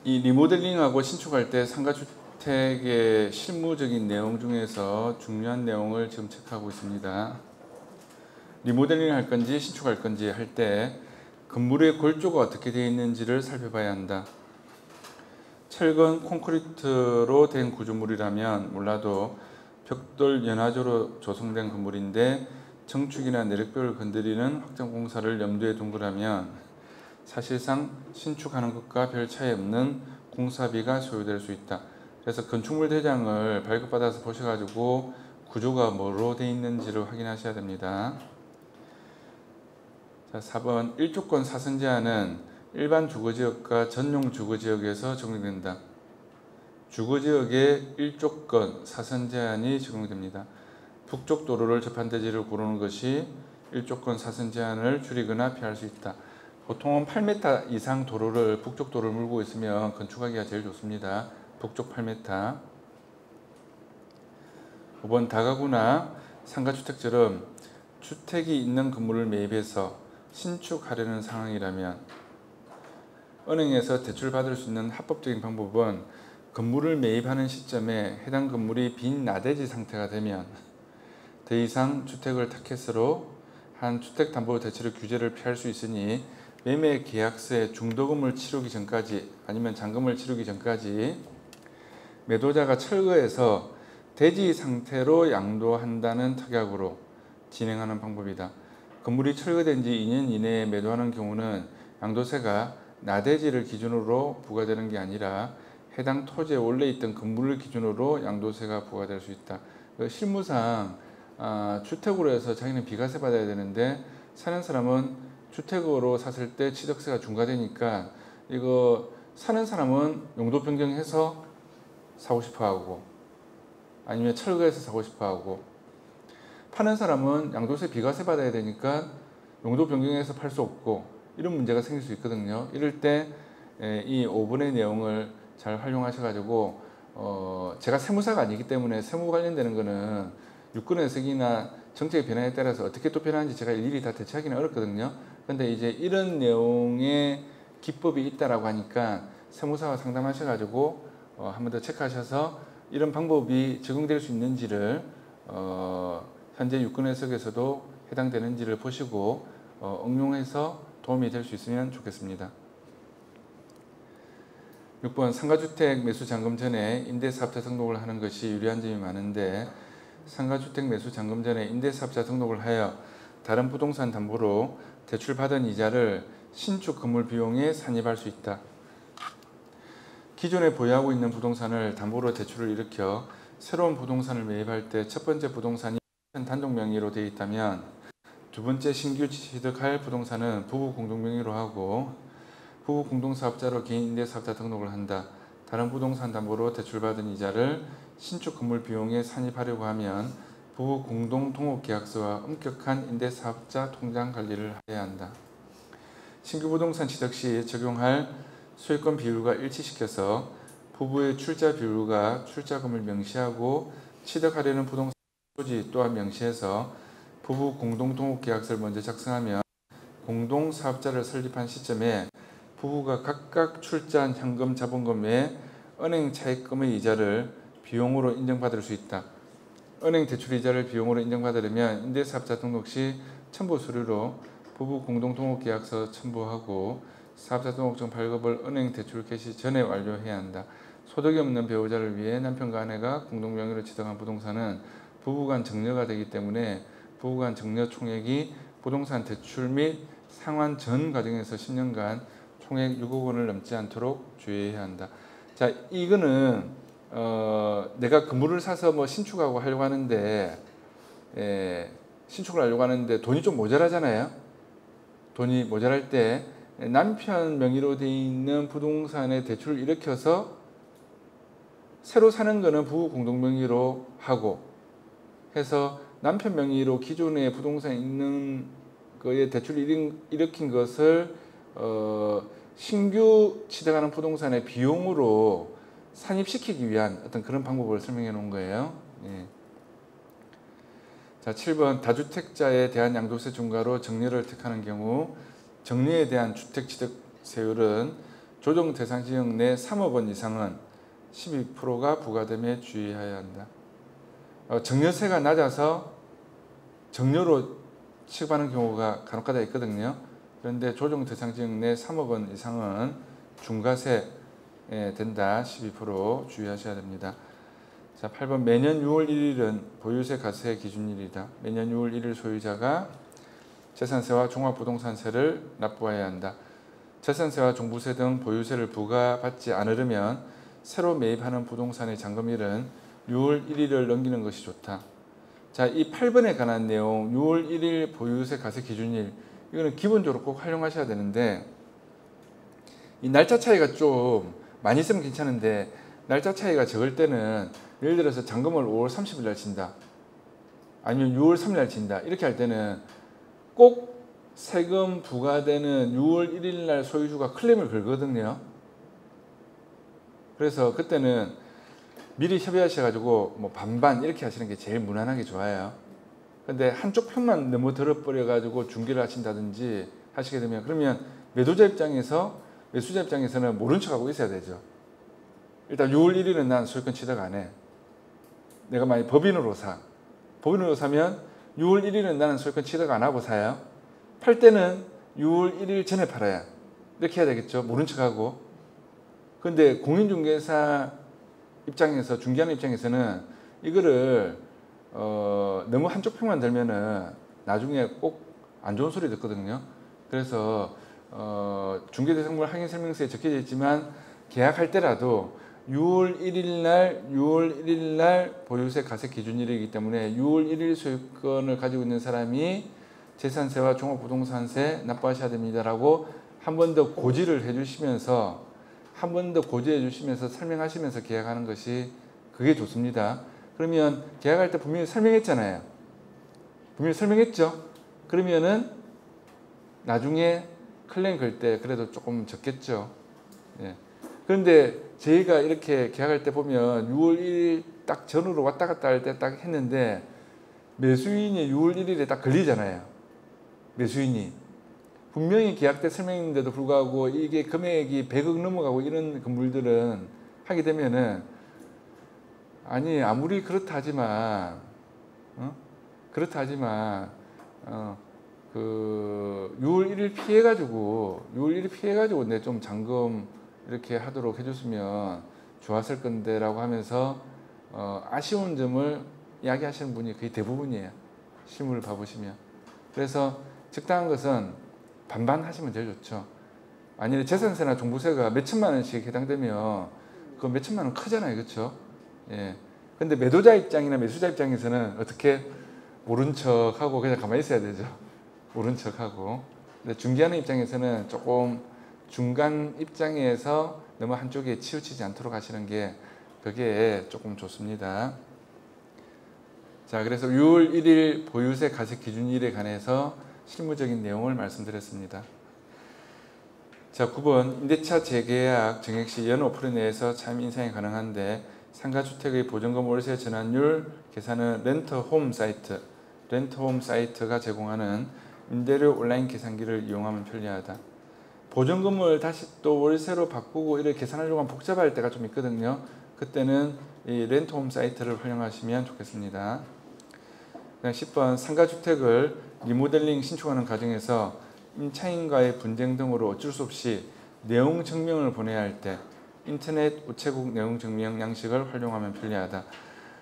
이 리모델링하고 신축할 때 상가주택의 실무적인 내용 중에서 중요한 내용을 지금 체크하고 있습니다. 리모델링 할 건지 신축할 건지 할 때 건물의 골조가 어떻게 되어 있는지를 살펴봐야 한다. 철근 콘크리트로 된 구조물이라면 몰라도 벽돌 연화조로 조성된 건물인데 정축이나 내력벽을 건드리는 확장 공사를 염두에 둔 거라면 사실상 신축하는 것과 별 차이 없는 공사비가 소요될 수 있다. 그래서 건축물 대장을 발급받아서 보셔가지고 구조가 뭐로 되어 있는지를 확인하셔야 됩니다. 자, 4번 1조권 사선 제한은 일반 주거지역과 전용 주거지역에서 적용된다. 주거지역에 1조권 사선 제한이 적용됩니다. 북쪽 도로를 접한 대지를 고르는 것이 1조권 사선 제한을 줄이거나 피할 수 있다. 보통은 8m 이상 도로를 북쪽 도로를 물고 있으면 건축하기가 제일 좋습니다. 북쪽 8m. 5번 다가구나 상가주택처럼 주택이 있는 건물을 매입해서 신축하려는 상황이라면 은행에서 대출받을 수 있는 합법적인 방법은 건물을 매입하는 시점에 해당 건물이 빈 나대지 상태가 되면 더 이상 주택을 타켓으로 한 주택담보대출 규제를 피할 수 있으니 매매 계약서에 중도금을 치르기 전까지 아니면 잔금을 치르기 전까지 매도자가 철거해서 대지 상태로 양도한다는 특약으로 진행하는 방법이다. 건물이 철거된 지 2년 이내에 매도하는 경우는 양도세가 나대지를 기준으로 부과되는 게 아니라 해당 토지에 원래 있던 건물을 기준으로 양도세가 부과될 수 있다. 실무상 주택으로 해서 자기는 비과세 받아야 되는데 사는 사람은 주택으로 샀을 때 취득세가 중과되니까 이거 사는 사람은 용도 변경해서 사고 싶어 하고 아니면 철거해서 사고 싶어 하고 파는 사람은 양도세 비과세 받아야 되니까 용도 변경해서 팔 수 없고 이런 문제가 생길 수 있거든요. 이럴 때 이 5번의 내용을 잘 활용하셔 가지고 제가 세무사가 아니기 때문에 세무 관련되는 거는 유권 해석이나 정책의 변화에 따라서 어떻게 또 변하는지 제가 일일이 다 대처하기는 어렵거든요. 근데 이제 이런 내용의 기법이 있다라고 하니까 세무사와 상담하셔가지고 한 번 더 체크하셔서 이런 방법이 적용될 수 있는지를 현재 유권 해석에서도 해당되는지를 보시고 응용해서 도움이 될 수 있으면 좋겠습니다. 6번 상가주택 매수 잔금 전에 임대사업자 등록을 하는 것이 유리한 점이 많은데 상가주택 매수 잔금 전에 임대사업자 등록을 하여 다른 부동산 담보로 대출받은 이자를 신축 건물 비용에 산입할 수 있다. 기존에 보유하고 있는 부동산을 담보로 대출을 일으켜 새로운 부동산을 매입할 때 첫 번째 부동산이 단독 명의로 되어 있다면 두 번째 신규 취득할 부동산은 부부 공동 명의로 하고 부부 공동사업자로 개인 임대사업자 등록을 한다. 다른 부동산 담보로 대출받은 이자를 신축 건물 비용에 산입하려고 하면 부부 공동 동업계약서와 엄격한 임대사업자 통장 관리를 해야 한다. 신규 부동산 취득 시 적용할 소유권 비율과 일치시켜서 부부의 출자 비율과 출자금을 명시하고 취득하려는 부동산 토지 또한 명시해서 부부 공동 동업계약서를 먼저 작성하면 공동사업자를 설립한 시점에 부부가 각각 출자한 현금 자본금 외에 은행 차입금의 이자를 비용으로 인정받을 수 있다. 은행 대출 이자를 비용으로 인정받으려면 임대사업자 등록 시 첨부 서류로 부부 공동동업계약서 첨부하고 사업자 등록증 발급을 은행 대출 개시 전에 완료해야 한다. 소득이 없는 배우자를 위해 남편과 아내가 공동명의로 취득한 부동산은 부부간 증여가 되기 때문에 부부간 증여 총액이 부동산 대출 및 상환 전 과정에서 10년간 총액 6억 원을 넘지 않도록 주의해야 한다. 자, 이거는 내가 건물을 사서 뭐 신축하고 하려고 하는데 신축을 하려고 하는데 돈이 좀 모자라잖아요. 돈이 모자랄 때 남편 명의로 되어 있는 부동산에 대출을 일으켜서 새로 사는 거는 부부 공동 명의로 하고 해서 남편 명의로 기존에 부동산에 있는 거에 대출을 일으킨 것을 신규 취득하는 부동산의 비용으로 산입시키기 위한 어떤 그런 방법을 설명해 놓은 거예요. 예. 자, 7번 다주택자에 대한 양도세 중과로 정려를 택하는 경우 정려에 대한 주택취득세율은 조정 대상 지역 내 3억 원 이상은 12%가 부과됨에 주의해야 한다. 정려세가 낮아서 정려로 취급하는 경우가 간혹가다 있거든요. 그런데 조정 대상 지역 내 3억 원 이상은 중과세 된다. 12% 주의하셔야 됩니다. 자, 8번 매년 6월 1일은 보유세 과세 기준일이다. 매년 6월 1일 소유자가 재산세와 종합부동산세를 납부해야 한다. 재산세와 종부세 등 보유세를 부과받지 않으려면 새로 매입하는 부동산의 잔금일은 6월 1일을 넘기는 것이 좋다. 자, 이 8번에 관한 내용 6월 1일 보유세 과세 기준일 이거는 기본적으로 꼭 활용하셔야 되는데 이 날짜 차이가 좀 많이 있으면 괜찮은데 날짜 차이가 적을 때는 예를 들어서 잔금을 5월 30일 날 친다. 아니면 6월 3일 날 친다. 이렇게 할 때는 꼭 세금 부과되는 6월 1일 날 소유주가 클레임을 걸거든요. 그래서 그때는 미리 협의하셔가지고 뭐 반반 이렇게 하시는 게 제일 무난하게 좋아요. 근데 한쪽 편만 너무 들어버려가지고 중개를 하신다든지 하시게 되면 그러면 매도자 입장에서 매수자 입장에서는 모른 척하고 있어야 되죠. 일단 6월 1일은 난 소유권 취득 안 해. 내가 만약 법인으로 사. 법인으로 사면 6월 1일은 나는 소유권 취득 안 하고 사요. 팔 때는 6월 1일 전에 팔아야. 이렇게 해야 되겠죠. 모른 척하고. 근데 공인중개사 입장에서 중개하는 입장에서는 이거를 너무 한쪽 편만 들면은 나중에 꼭 안 좋은 소리 듣거든요. 그래서 중개대상물 확인설명서에 적혀져 있지만 계약할 때라도 6월 1일 날 보유세 과세 기준일이기 때문에 6월 1일 소유권을 가지고 있는 사람이 재산세와 종합부동산세 납부하셔야 됩니다라고 한 번 더 고지를 해주시면서 설명하시면서 계약하는 것이 그게 좋습니다. 그러면 계약할 때 분명히 설명했잖아요. 분명히 설명했죠. 그러면은 나중에 클레임 걸 때 그래도 조금 적겠죠. 예. 그런데 저희가 이렇게 계약할 때 보면 6월 1일 딱 전후로 왔다 갔다 할 때 딱 했는데 매수인이 6월 1일에 딱 걸리잖아요. 매수인이. 분명히 계약 때 설명했는데도 불구하고 이게 금액이 100억 넘어가고 이런 건물들은 하게 되면은 아니 아무리 그렇다 하지만 그 6월 1일 피해가지고 내 좀 잔금 이렇게 하도록 해줬으면 좋았을 건데라고 하면서 아쉬운 점을 이야기하시는 분이 거의 대부분이에요. 실물을 봐보시면. 그래서 적당한 것은 반반 하시면 제일 좋죠. 아니면 재산세나 종부세가 몇 천만 원씩 해당되면 그 몇 천만 원 크잖아요. 그렇죠? 예. 근데 매도자 입장이나 매수자 입장에서는 어떻게 모른 척하고 그냥 가만히 있어야 되죠. 모른 척하고. 근데 중개하는 입장에서는 조금 중간 입장에서 너무 한쪽에 치우치지 않도록 하시는 게 그게 조금 좋습니다. 자, 그래서 6월 1일 보유세 과세 기준일에 관해서 실무적인 내용을 말씀드렸습니다. 자, 9번 임대차 재계약 정액 시 연 5% 내에서 차임 인상이 가능한데 상가주택의 보증금 월세 전환율 계산은 렌터홈 사이트가 제공하는 임대료 온라인 계산기를 이용하면 편리하다. 보증금을 다시 또 월세로 바꾸고 이렇게 계산하려고 하면 복잡할 때가 좀 있거든요. 그때는 이 렌터홈 사이트를 활용하시면 좋겠습니다. 10번 상가주택을 리모델링 신축하는 과정에서 임차인과의 분쟁 등으로 어쩔 수 없이 내용 증명을 보내야 할 때 인터넷 우체국 내용 증명 양식을 활용하면 편리하다.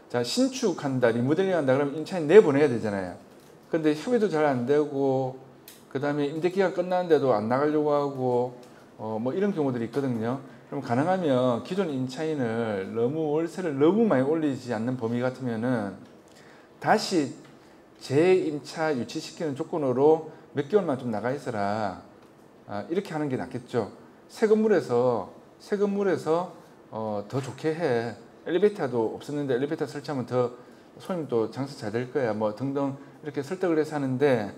자, 신축한다, 리모델링한다 그러면 임차인 내보내야 되잖아요. 근데 협의도 잘 안 되고 그 다음에 임대기간 끝나는데도 안 나가려고 하고 뭐 이런 경우들이 있거든요. 그럼 가능하면 기존 임차인을 월세를 너무 많이 올리지 않는 범위 같으면은 다시 재임차 유치시키는 조건으로 몇 개월만 좀 나가 있어라. 이렇게 하는 게 낫겠죠. 새 건물에서 더 좋게 해. 엘리베이터도 없었는데 엘리베이터 설치하면 더 손님도 장사 잘 될 거야. 뭐 등등 이렇게 설득을 해서 하는데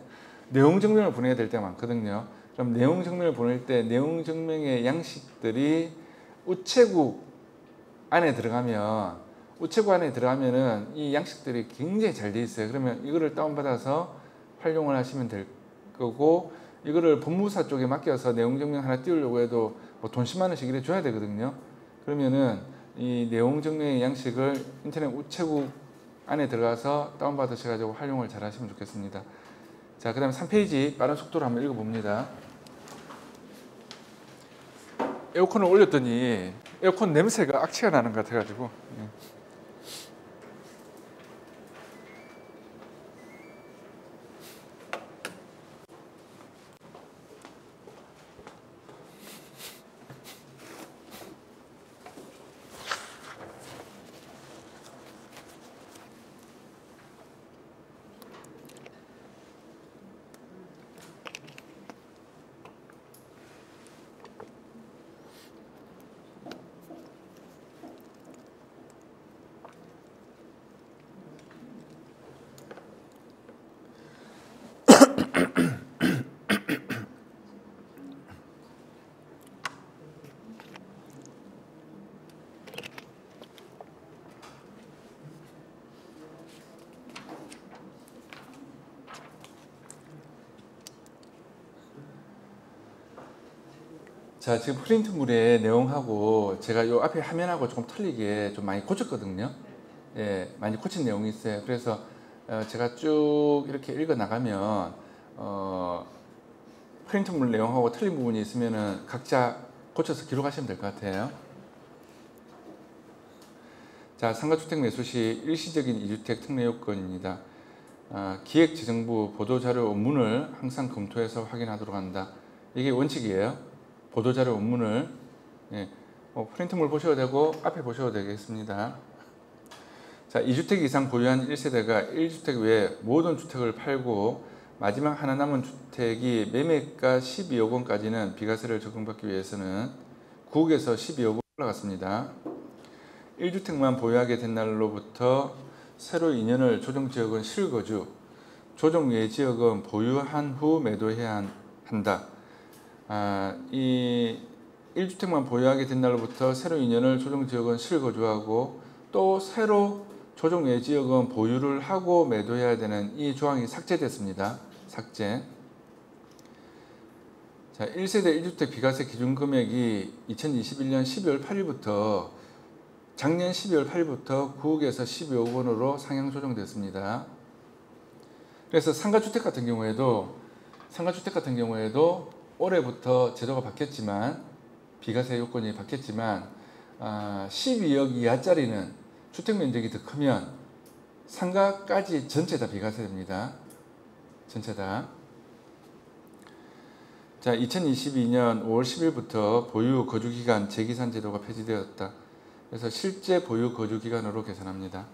내용 증명을 보내야 될 때가 많거든요. 그럼 내용 증명을 보낼 때 내용 증명의 양식들이 우체국 안에 들어가면은 이 양식들이 굉장히 잘 돼 있어요. 그러면 이거를 다운받아서 활용을 하시면 될 거고 이거를 법무사 쪽에 맡겨서 내용 증명 하나 띄우려고 해도 뭐 돈 10만 원씩 이래 줘야 되거든요. 그러면은 이 내용 정리의 양식을 인터넷 우체국 안에 들어가서 다운받으셔가지고 활용을 잘 하시면 좋겠습니다. 자, 그 다음에 3페이지 빠른 속도로 한번 읽어봅니다. 에어컨을 올렸더니 에어컨 냄새가 악취가 나는 것 같아가지고. 자, 지금 프린트물의 내용하고 제가 요 앞에 화면하고 조금 틀리게 좀 많이 고쳤거든요. 예, 많이 고친 내용이 있어요. 그래서 제가 쭉 이렇게 읽어 나가면 프린트물 내용하고 틀린 부분이 있으면은 각자 고쳐서 기록하시면 될 것 같아요. 자, 상가주택 매수 시 일시적인 2주택 특례 요건입니다. 기획재정부 보도자료 원문을 항상 검토해서 확인하도록 한다. 이게 원칙이에요. 보도자료 원문을 프린트물 보셔도 되고 앞에 보셔도 되겠습니다. 자, 2주택 이상 보유한 1세대가 1주택 외에 모든 주택을 팔고 마지막 하나 남은 주택이 매매가 12억 원까지는 비과세를 적용받기 위해서는 구억에서 12억 원 올라갔습니다. 1주택만 보유하게 된 날로부터 새로 2년을 조정지역은 실거주, 조정 외 지역은 보유한 후 매도해야 한다. 이 1주택만 보유하게 된 날로부터 새로 2년을 조정지역은 실거주하고 또 새로 조정 외 지역은 보유를 하고 매도해야 되는 이 조항이 삭제됐습니다. 삭제. 자, 1세대 1주택 비과세 기준 금액이 2021년 12월 8일부터 작년 12월 8일부터 9억에서 12억 원으로 상향 조정됐습니다. 그래서 상가주택 같은 경우에도 올해부터 제도가 바뀌었지만 비과세 요건이 바뀌었지만 12억 이하짜리는 주택 면적이 더 크면 상가까지 전체 다 비과세됩니다. 전체 다. 자, 2022년 5월 10일부터 보유 거주기간 재기산 제도가 폐지되었다. 그래서 실제 보유 거주기간으로 계산합니다.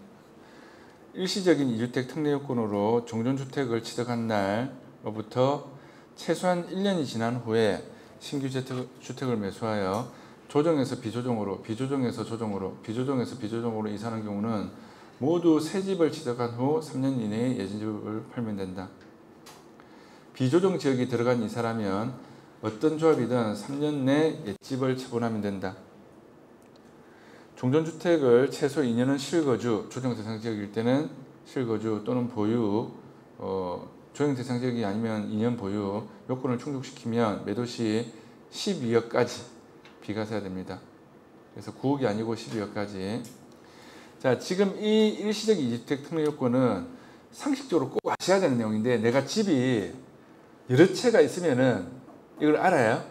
일시적인 2주택 특례 요건으로 종전주택을 취득한 날로부터 최소한 1년이 지난 후에 신규 주택을 매수하여 조정에서 비조정으로, 비조정에서 조정으로, 비조정에서 비조정으로 이사하는 경우는 모두 새 집을 취득한 후 3년 이내에 예전집을 팔면 된다. 비조정 지역이 들어간 이사라면 어떤 조합이든 3년 내 옛집을 처분하면 된다. 종전주택을 최소 2년은 실거주, 조정 대상 지역일 때는 실거주 또는 보유, 조정 대상 지역이 아니면 2년 보유 요건을 충족시키면 매도 시 12억까지 비과세가 됩니다. 그래서 9억이 아니고 12억까지. 자, 지금 이 일시적 2주택 특례 요건은 상식적으로 꼭 아셔야 되는 내용인데 내가 집이 여러 채가 있으면은 이걸 알아요.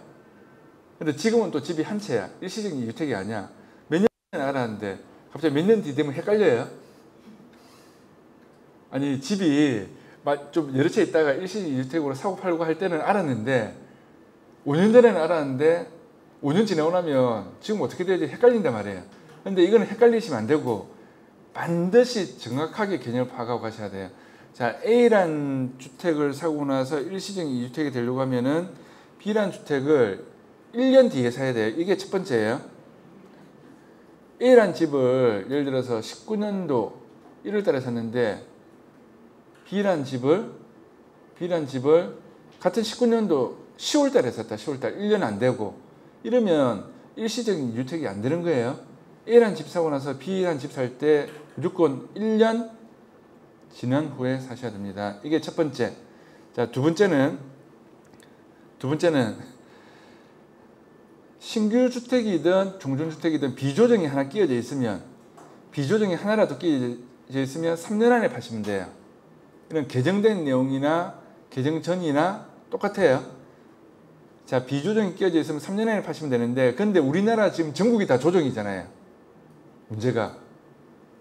근데 지금은 또 집이 한 채야. 일시적인 2주택이 아니야. 몇 년 전에 알았는데 갑자기 몇 년 뒤 되면 헷갈려요. 아니 집이 좀 여러 채 있다가 일시적 2주택으로 사고 팔고 할 때는 알았는데 5년 전에는 알았는데 5년 지나고 나면 지금 어떻게 되지 헷갈린단 말이에요. 근데 이거는 헷갈리시면 안 되고 반드시 정확하게 개념을 파악하고 가셔야 돼요. 자, A란 주택을 사고 나서 일시적 2주택이 되려고 하면은 B란 주택을 1년 뒤에 사야 돼요. 이게 첫 번째예요. A란 집을 예를 들어서 19년도 1월 달에 샀는데 B란 집을 같은 19년도 10월 달에 샀다. 10월 달 1년 안 되고 이러면 일시적인 주택이 안 되는 거예요. A란 집 사고 나서 B란 집 살 때 무조건 1년 지난 후에 사셔야 됩니다. 이게 첫 번째. 자, 두 번째는 신규 주택이든 종전주택이든 비조정이 하나 끼어져 있으면, 비조정이 하나라도 끼어져 있으면 3년 안에 파시면 돼요. 이런 개정된 내용이나 개정 전이나 똑같아요. 자, 비조정이 끼어져 있으면 3년 안에 파시면 되는데, 근데 우리나라 지금 전국이 다 조정이잖아요. 문제가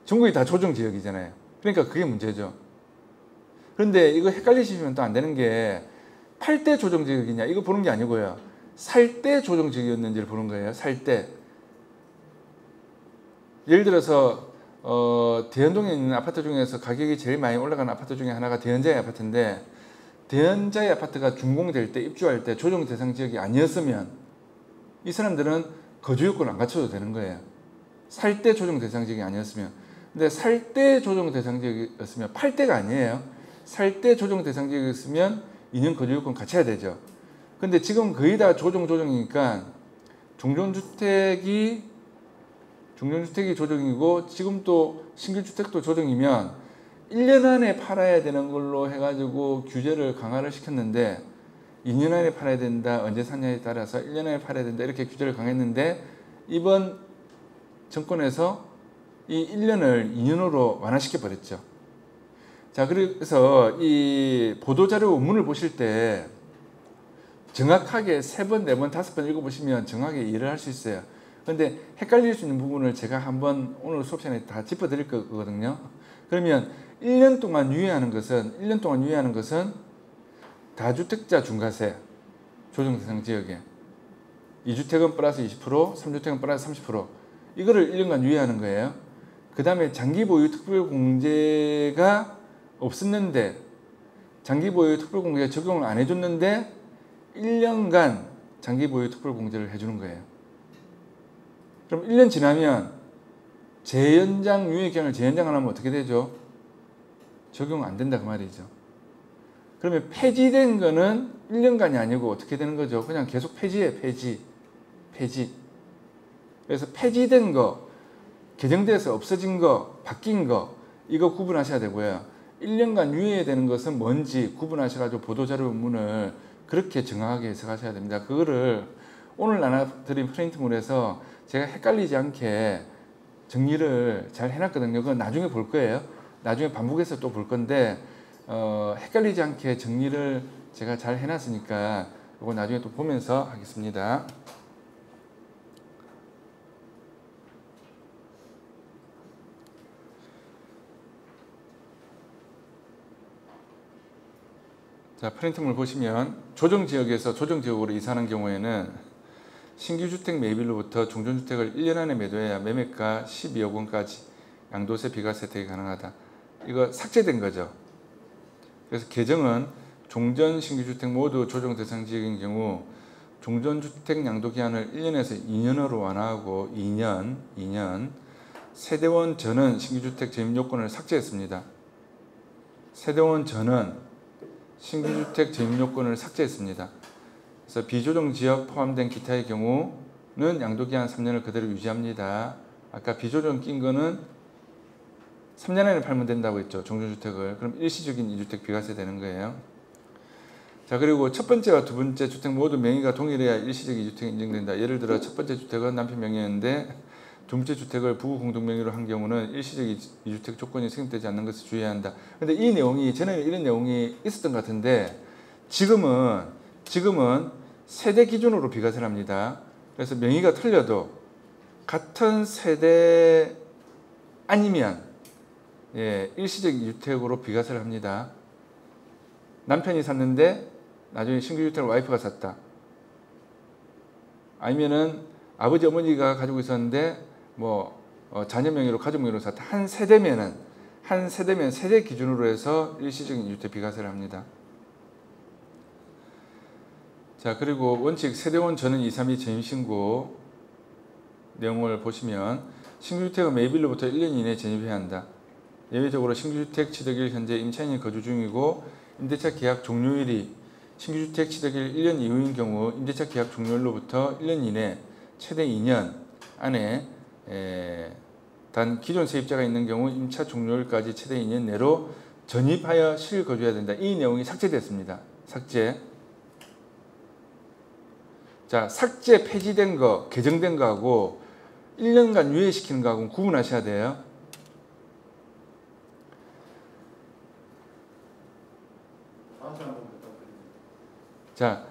전국이 다 조정 지역이잖아요. 그러니까 그게 문제죠. 그런데 이거 헷갈리시면 또 안 되는 게, 팔 때 조정 지역이냐 이거 보는 게 아니고요, 살 때 조정 지역이었는지를 보는 거예요. 살 때. 예를 들어서 대연동에 있는 아파트 중에서 가격이 제일 많이 올라가는 아파트 중에 하나가 대연자의 아파트인데, 대연자의 아파트가 준공될 때, 입주할 때 조정 대상 지역이 아니었으면 이 사람들은 거주 요건을 안 갖춰도 되는 거예요. 살 때 조정 대상 지역이 아니었으면. 근데 살 때 조정 대상 지역이었으면, 팔 때가 아니에요. 살 때 조정 대상 지역이었으면 2년 거주 요건 갖춰야 되죠. 근데 지금 거의 다 조정이니까 종전주택이 조정이고, 지금 또 신규주택도 조정이면 1년 안에 팔아야 되는 걸로 해가지고 규제를 강화를 시켰는데, 2년 안에 팔아야 된다, 언제 샀냐에 따라서 1년 안에 팔아야 된다, 이렇게 규제를 강했는데, 이번 정권에서 이 1년을 2년으로 완화시켜 버렸죠. 자, 그래서 이 보도자료 원문을 보실 때 정확하게 3번, 4번, 5번 읽어보시면 정확하게 이해를 할 수 있어요. 그런데 헷갈릴 수 있는 부분을 제가 한번 오늘 수업 시간에 다 짚어드릴 거거든요. 그러면 1년 동안 유예하는 것은 다주택자 중과세 조정 대상 지역에 2주택은 플러스 20%, 3주택은 플러스 30%, 이거를 1년간 유예하는 거예요. 그 다음에 장기보유 특별공제가 없었는데, 장기보유 특별공제 적용을 안 해줬는데 1년간 장기보유 특별공제를 해주는 거예요. 그럼 1년 지나면 재연장, 유예기간을 재연장 안 하면 어떻게 되죠? 적용 안 된다 그 말이죠. 그러면 폐지된 거는 1년간이 아니고 어떻게 되는 거죠? 그냥 계속 폐지예요. 폐지. 그래서 폐지된 거, 개정돼서 없어진 거, 바뀐 거, 이거 구분하셔야 되고요. 1년간 유예되는 것은 뭔지 구분하셔가지고 보도자료 원문을 그렇게 정확하게 해석하셔야 됩니다. 그거를 오늘 나눠드린 프린트물에서 제가 헷갈리지 않게 정리를 잘 해놨거든요. 그건 나중에 볼 거예요. 나중에 반복해서 또 볼 건데, 헷갈리지 않게 정리를 제가 잘 해놨으니까 이거 나중에 또 보면서 하겠습니다. 자, 프린트물 보시면 조정지역에서 조정지역으로 이사하는 경우에는 신규주택 매입일로부터 종전주택을 1년 안에 매도해야 매매가 12억 원까지 양도세 비과세 혜택이 가능하다. 이거 삭제된 거죠. 그래서 개정은 종전 신규주택 모두 조정 대상 지역인 경우 종전주택 양도기한을 1년에서 2년으로 완화하고 2년 세대원 전원 신규주택 재입요건을 삭제했습니다. 세대원 전원 신규주택 재입요건을 삭제했습니다. 그래서 비조정지역 포함된 기타의 경우는 양도기한 3년을 그대로 유지합니다. 아까 비조정 낀 거는 3년 안에 팔면 된다고 했죠. 종전주택을. 그럼 일시적인 2주택 비과세 되는 거예요. 자, 그리고 첫 번째와 두 번째 주택 모두 명의가 동일해야 일시적 2주택이 인정된다. 예를 들어 첫 번째 주택은 남편 명의였는데 두 번째 주택을 부부 공동 명의로 한 경우는 일시적 2주택 조건이 승인되지 않는 것을 주의해야 한다. 근데 이 내용이 전에는 이런 내용이 있었던 것 같은데, 지금은 세대 기준으로 비과세를 합니다. 그래서 명의가 틀려도 같은 세대 아니면 일시적 2주택으로 비과세를 합니다. 남편이 샀는데 나중에 신규주택을 와이프가 샀다. 아니면은 아버지 어머니가 가지고 있었는데 자녀 명의로 가족 명의로 샀다. 한 세대면 세대 기준으로 해서 일시적인 2주택 비과세를 합니다. 자, 그리고 원칙 세대원 전원 2, 3위 전입신고 내용을 보시면 신규주택은 매입일로부터 1년 이내에 전입해야 한다. 예외적으로 신규주택 취득일 현재 임차인이 거주 중이고 임대차 계약 종료일이 신규주택 취득일 1년 이후인 경우 임대차 계약 종료일로부터 1년 이내 최대 2년 안에 단 기존 세입자가 있는 경우 임차 종료일까지 최대 2년 내로 전입하여 실거주해야 된다. 이 내용이 삭제됐습니다. 삭제. 자, 삭제 폐지된 거, 개정된 거하고 1년간 유예시키는 거하고 구분하셔야 돼요. 자,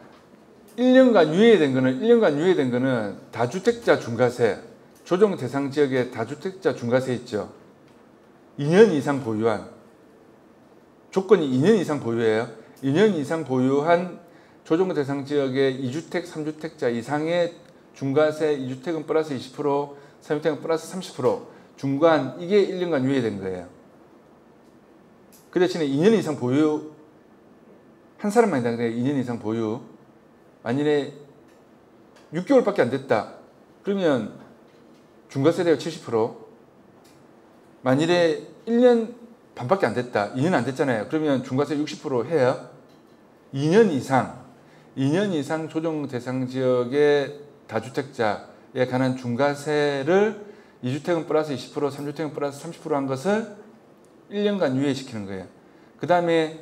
1년간 유예된 거는 다주택자 중과세, 조정 대상 지역의 다주택자 중과세 있죠. 2년 이상 보유한, 조건이 2년 이상 보유예요. 2년 이상 보유한 조정 대상 지역의 2주택, 3주택자 이상의 중과세 2주택은 플러스 20%, 3주택은 플러스 30%, 중간 이게 1년간 유예된 거예요. 그 대신에 2년 이상 보유, 한 사람만 해당돼요. 2년 이상 보유. 만일에 6개월밖에 안 됐다. 그러면 중과세대가 70%. 만일에 1년 반밖에 안 됐다. 2년 안 됐잖아요. 그러면 중과세 60% 해요. 2년 이상 조정 대상 지역의 다주택자에 관한 중과세를 2주택은 플러스 20%, 3주택은 플러스 30%한 것을 1년간 유예시키는 거예요. 그 다음에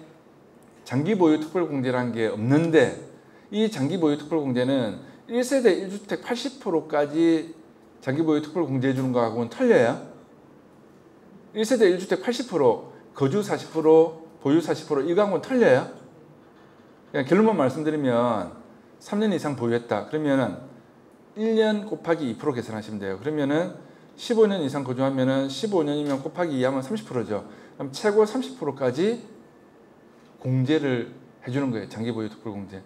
장기보유 특별공제라는 게 없는데 이 장기보유 특별공제는 1세대 1주택 80%까지 장기보유 특별공제해 주는 거하고는 틀려요. 1세대 1주택 80%, 거주 40%, 보유 40% 이거하고는 틀려요. 그냥 결론만 말씀드리면 3년 이상 보유했다. 그러면 1년 곱하기 2% 계산하시면 돼요. 그러면은 15년 이상 거주하면은 15년이면 곱하기 2하면 30%죠. 그럼 최고 30%까지 공제를 해주는 거예요. 장기보유 특별공제.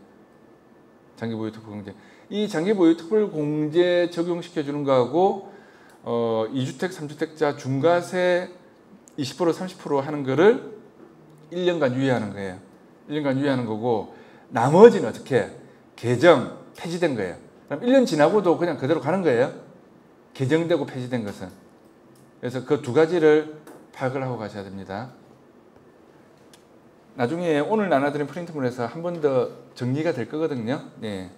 이 장기보유 특별공제 적용시켜주는 거하고 2주택, 3주택자 중과세 20%, 30% 하는 거를 1년간 유예하는 거예요. 1년간 유예하는 거고 나머지는 어떻게? 개정, 폐지된 거예요. 그럼 1년 지나고도 그냥 그대로 가는 거예요. 개정되고 폐지된 것은. 그래서 그 두 가지를 파악을 하고 가셔야 됩니다. 나중에 오늘 나눠드린 프린트물에서 한 번 더 정리가 될 거거든요. 네.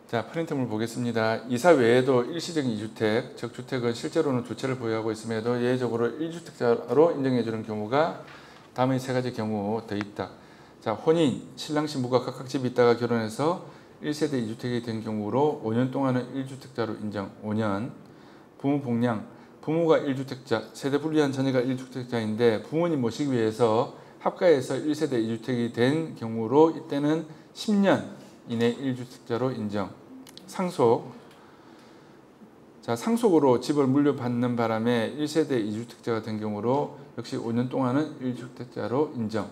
자, 프린트물 보겠습니다. 이사 외에도 일시적인 2주택, 즉 주택은 실제로는 두 채를 보유하고 있음에도 예외적으로 1주택자로 인정해주는 경우가 다음의 세 가지 경우 더 있다. 자, 혼인, 신랑 신부가 각각 집이 있다가 결혼해서 1세대 2주택이 된 경우로 5년 동안은 1주택자로 인정. 5년. 부모 복양, 부모가 1주택자, 세대 분리한 자녀가 1주택자인데 부모님 모시기 위해서 합가해서 1세대 2주택이 된 경우로 이때는 10년 이내 1주택자로 인정. 상속. 자, 상속으로 집을 물려받는 바람에 1세대 2주택자가 된 경우로 역시 5년 동안은 1주택자로 인정.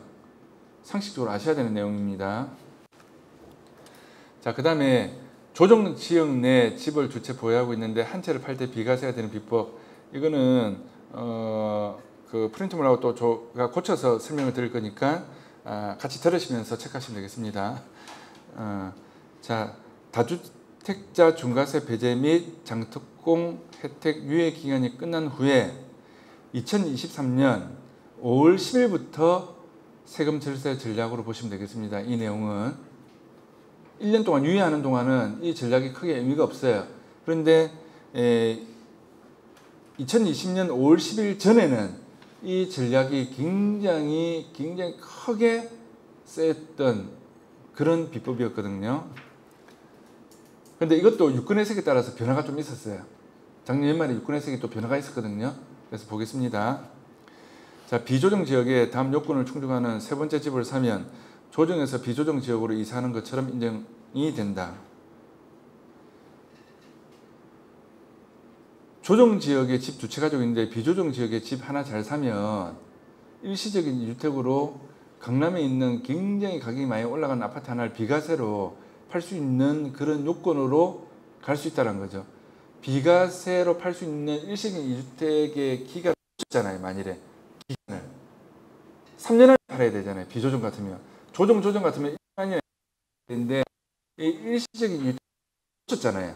상식적으로 아셔야 되는 내용입니다. 자, 그 다음에 조정지역 내 집을 두 채 보유하고 있는데 한 채를 팔 때 비과세가 되는 비법. 이거는 그 프린트물하고 또 제가 고쳐서 설명을 드릴 거니까 같이 들으시면서 체크하시면 되겠습니다. 자, 다주택자 중과세 배제 및 장특공 혜택 유예 기간이 끝난 후에 2023년 5월 10일부터 세금 절세 전략으로 보시면 되겠습니다. 이 내용은 1년 동안 유예하는 동안은 이 전략이 크게 의미가 없어요. 그런데 2020년 5월 10일 전에는 이 전략이 굉장히 크게 쓰였던 그런 비법이었거든요. 그런데 이것도 유권 해석에 따라서 변화가 좀 있었어요. 작년 연말에 유권 해석이 또 변화가 있었거든요. 그래서 보겠습니다. 자, 비조정 지역에 다음 요건을 충족하는 세 번째 집을 사면 조정에서 비조정 지역으로 이사하는 것처럼 인정이 된다. 조정 지역에 집 두 채 가지고 있는데 비조정 지역에 집 하나 잘 사면 일시적인 주택으로 강남에 있는 굉장히 가격이 많이 올라간 아파트 하나를 비과세로 팔 수 있는 그런 요건으로 갈 수 있다는 거죠. 비과세로 팔 수 있는 일시적인 2주택의 기간을 잖아요. 만일에 기간을 3년 안에 팔아야 되잖아요. 비조정 같으면. 조정 같으면 1년이 되는데 일시적인 2주택을 줬잖아요.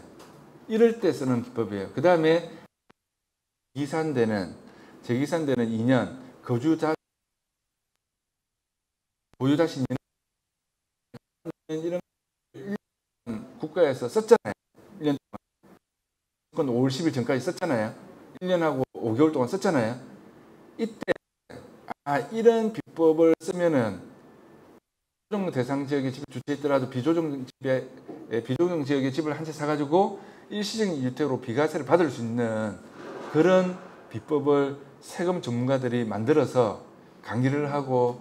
이럴 때 쓰는 기법이에요. 그 다음에 재기산되는 2년, 거주자 보유 다시 2년 이런 국가에서 썼잖아요. 1년 동안. 5월 10일 전까지 썼잖아요. 1년하고 5개월 동안 썼잖아요. 이때 이런 비법을 쓰면은 조정 대상 지역에 집을 주체했더라도 비조정 지역의 집을 한 채 사가지고 일시적인 주택으로 비과세를 받을 수 있는 그런 비법을 세금 전문가들이 만들어서 강의를 하고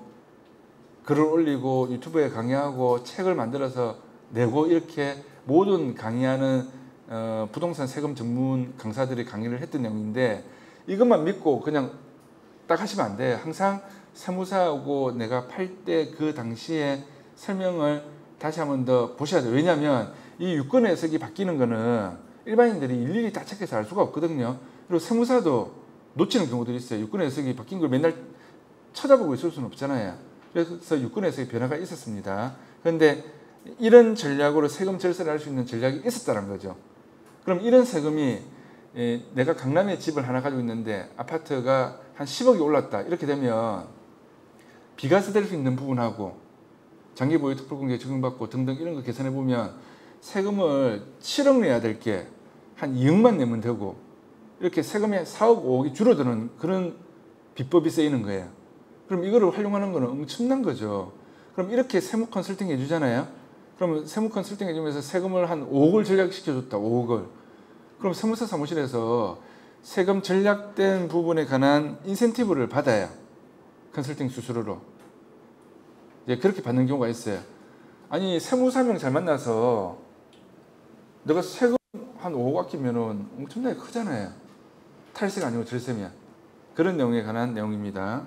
글을 올리고 유튜브에 강의하고 책을 만들어서 내고 이렇게 모든 강의하는 부동산 세금 전문 강사들이 강의를 했던 내용인데 이것만 믿고 그냥 딱 하시면 안 돼요. 항상 세무사하고 내가 팔 때 그 당시에 설명을 다시 한 번 더 보셔야 돼요. 왜냐하면 이 유권 해석이 바뀌는 거는 일반인들이 일일이 다 체크해서 알 수가 없거든요. 그리고 세무사도 놓치는 경우들이 있어요. 유권 해석이 바뀐 걸 맨날 쳐다보고 있을 수는 없잖아요. 그래서 유권 해석의 변화가 있었습니다. 그런데 이런 전략으로 세금 절세를 할 수 있는 전략이 있었다는 거죠. 그럼 이런 세금이 내가 강남에 집을 하나 가지고 있는데 아파트가 한 10억이 올랐다. 이렇게 되면 비과세 될 수 있는 부분하고 장기보유 특별공제 적용받고 등등 이런 거 계산해 보면 세금을 7억 내야 될 게 한 2억만 내면 되고 이렇게 세금이 4억 5억이 줄어드는 그런 비법이 쓰이는 거예요. 그럼 이거를 활용하는 거는 엄청난 거죠. 그럼 이렇게 세무 컨설팅 해주잖아요. 그러면 세무 컨설팅 해주면서 세금을 한 5억을 절약시켜줬다. 5억을. 그럼 세무사 사무실에서 세금 절약된 부분에 관한 인센티브를 받아요. 컨설팅 수수료로. 이제 그렇게 받는 경우가 있어요. 아니 세무사명 잘 만나서 내가 세금 한 5억 아끼면은 엄청나게 크잖아요. 탈세가 아니고 절세면. 그런 내용에 관한 내용입니다.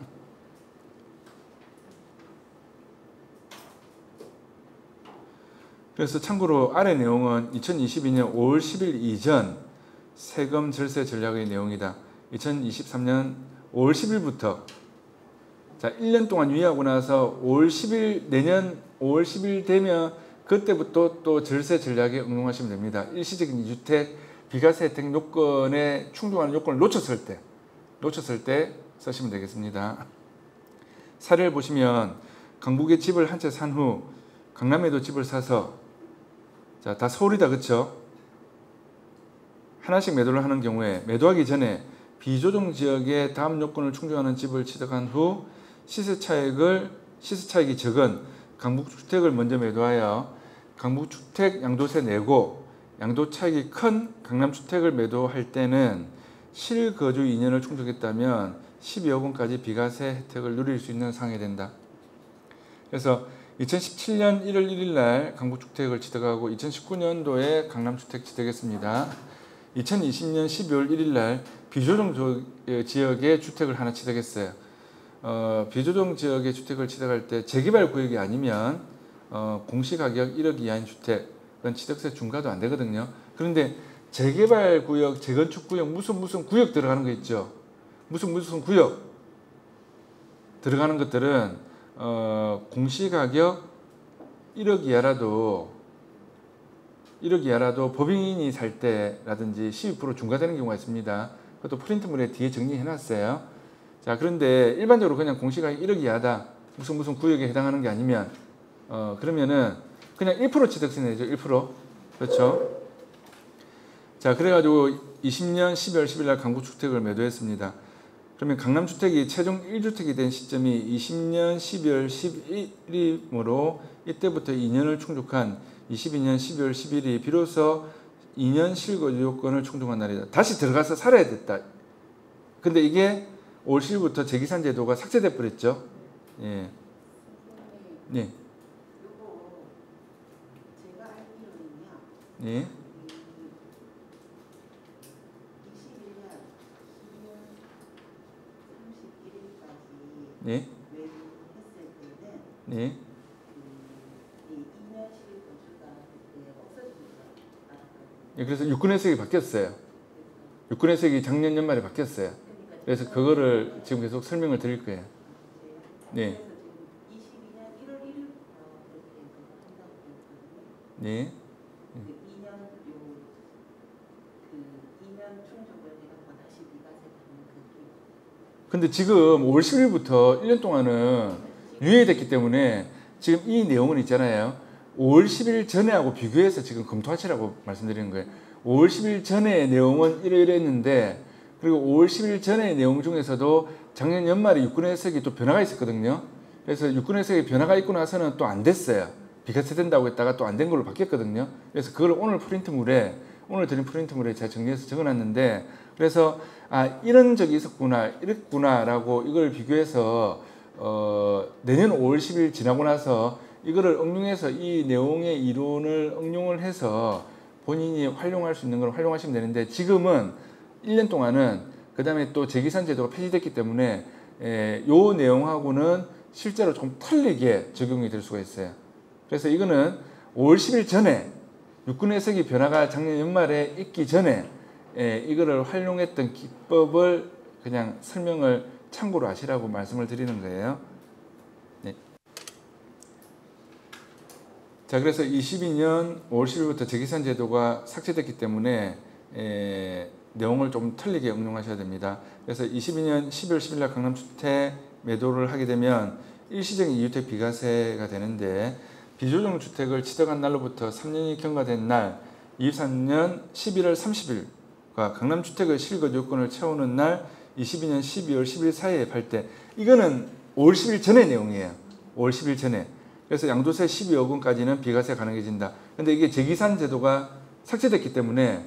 그래서 참고로 아래 내용은 2022년 5월 10일 이전 세금 절세 전략의 내용이다. 2023년 5월 10일부터 자 1년 동안 유예하고 나서 5월 10일 내년 5월 10일 되면 그때부터 또 절세 전략에 응용하시면 됩니다. 일시적인 2주택 비과세 혜택 요건에 충족하는 요건을 놓쳤을 때 쓰시면 되겠습니다. 사례를 보시면 강북에 집을 한 채 산 후 강남에도 집을 사서 자, 다 서울이다 그쵸? 하나씩 매도를 하는 경우에 매도하기 전에 비조정 지역의 다음 요건을 충족하는 집을 취득한 후 시세 차익이 적은 강북주택을 먼저 매도하여 강북주택 양도세 내고 양도 차익이 큰 강남주택을 매도할 때는 실거주 2년을 충족했다면 12억 원까지 비과세 혜택을 누릴 수 있는 상황이 된다. 그래서 2017년 1월 1일 날 강북주택을 취득하고 2019년도에 강남주택 취득했습니다. 2020년 12월 1일 날 비조정 지역의 주택을 하나 취득했어요. 비조정 지역의 주택을 취득할 때 재개발 구역이 아니면 공시가격 1억 이하인 주택은 취득세 중과도 안 되거든요. 그런데 재개발 구역, 재건축 구역 무슨 구역 들어가는 거 있죠. 무슨 구역 들어가는 것들은 공시가격 1억 이하라도 법인이 살 때라든지 12% 중과되는 경우가 있습니다. 그것도 프린트물에 뒤에 정리해 놨어요. 자, 그런데 일반적으로 그냥 공시가격 1억 이하다. 무슨 구역에 해당하는 게 아니면 그러면은 그냥 1% 취득세 내죠. 1%. 그렇죠? 자, 그래가지고 20년 12월 10일 날 강북주택을 매도했습니다. 그러면 강남주택이 최종 1주택이 된 시점이 20년 12월 11일이므로 이때부터 2년을 충족한 22년 12월 10일이 비로소 2년 실거주 요건을 충족한 날이다. 다시 들어가서 살아야 됐다. 근데 이게 5월 10일부터 재기산 제도가 삭제돼 버렸죠. 예. 네. 예. 네. 네. 예, 그래서 유권해석이 바뀌었어요. 유권해석이 작년 연말에 바뀌었어요. 그래서 그거를 지금 계속 설명을 드릴 거예요. 네. 네. 근데 지금 5월 10일부터 1년 동안은 유예됐기 때문에 지금 이 내용은 있잖아요. 5월 10일 전에하고 비교해서 지금 검토하시라고 말씀드리는 거예요. 5월 10일 전의 내용은 이러이러했는데 그리고 5월 10일 전의 내용 중에서도 작년 연말에 유권 해석이 또 변화가 있었거든요. 그래서 유권해석의 변화가 있고 나서는 또 안 됐어요. 비과세 된다고 했다가 또 안 된 걸로 바뀌었거든요. 그래서 그걸 오늘 드린 프린트물에 제가 정리해서 적어놨는데, 그래서 이런 적이 있었구나, 이랬구나라고 이걸 비교해서 내년 5월 10일 지나고 나서 이거를 응용해서 이 내용의 이론을 응용을 해서 본인이 활용할 수 있는 걸 활용하시면 되는데, 지금은 1년 동안은 그 다음에 또 재기산 제도가 폐지됐기 때문에 요 내용하고는 실제로 좀 틀리게 적용이 될 수가 있어요. 그래서 이거는 5월 10일 전에 유권 해석이 변화가 작년 연말에 있기 전에 이거를 활용했던 기법을 그냥 설명을 참고로 하시라고 말씀을 드리는 거예요. 네. 자, 그래서 22년 5월 10일부터 재기산 제도가 삭제됐기 때문에 내용을 좀 틀리게 응용하셔야 됩니다. 그래서 22년 12월 10일 날 강남주택 매도를 하게 되면 일시적인 2주택 비과세가 되는데, 비조정 주택을 취득한 날로부터 3년이 경과된 날 23년 11월 30일과 강남주택의 실거주 요건을 채우는 날 22년 12월 10일 사이에 팔 때, 이거는 5월 10일 전의 내용이에요. 5월 10일 전에. 그래서 양도세 12억 원까지는 비과세 가능해진다. 근데 이게 재기산 제도가 삭제됐기 때문에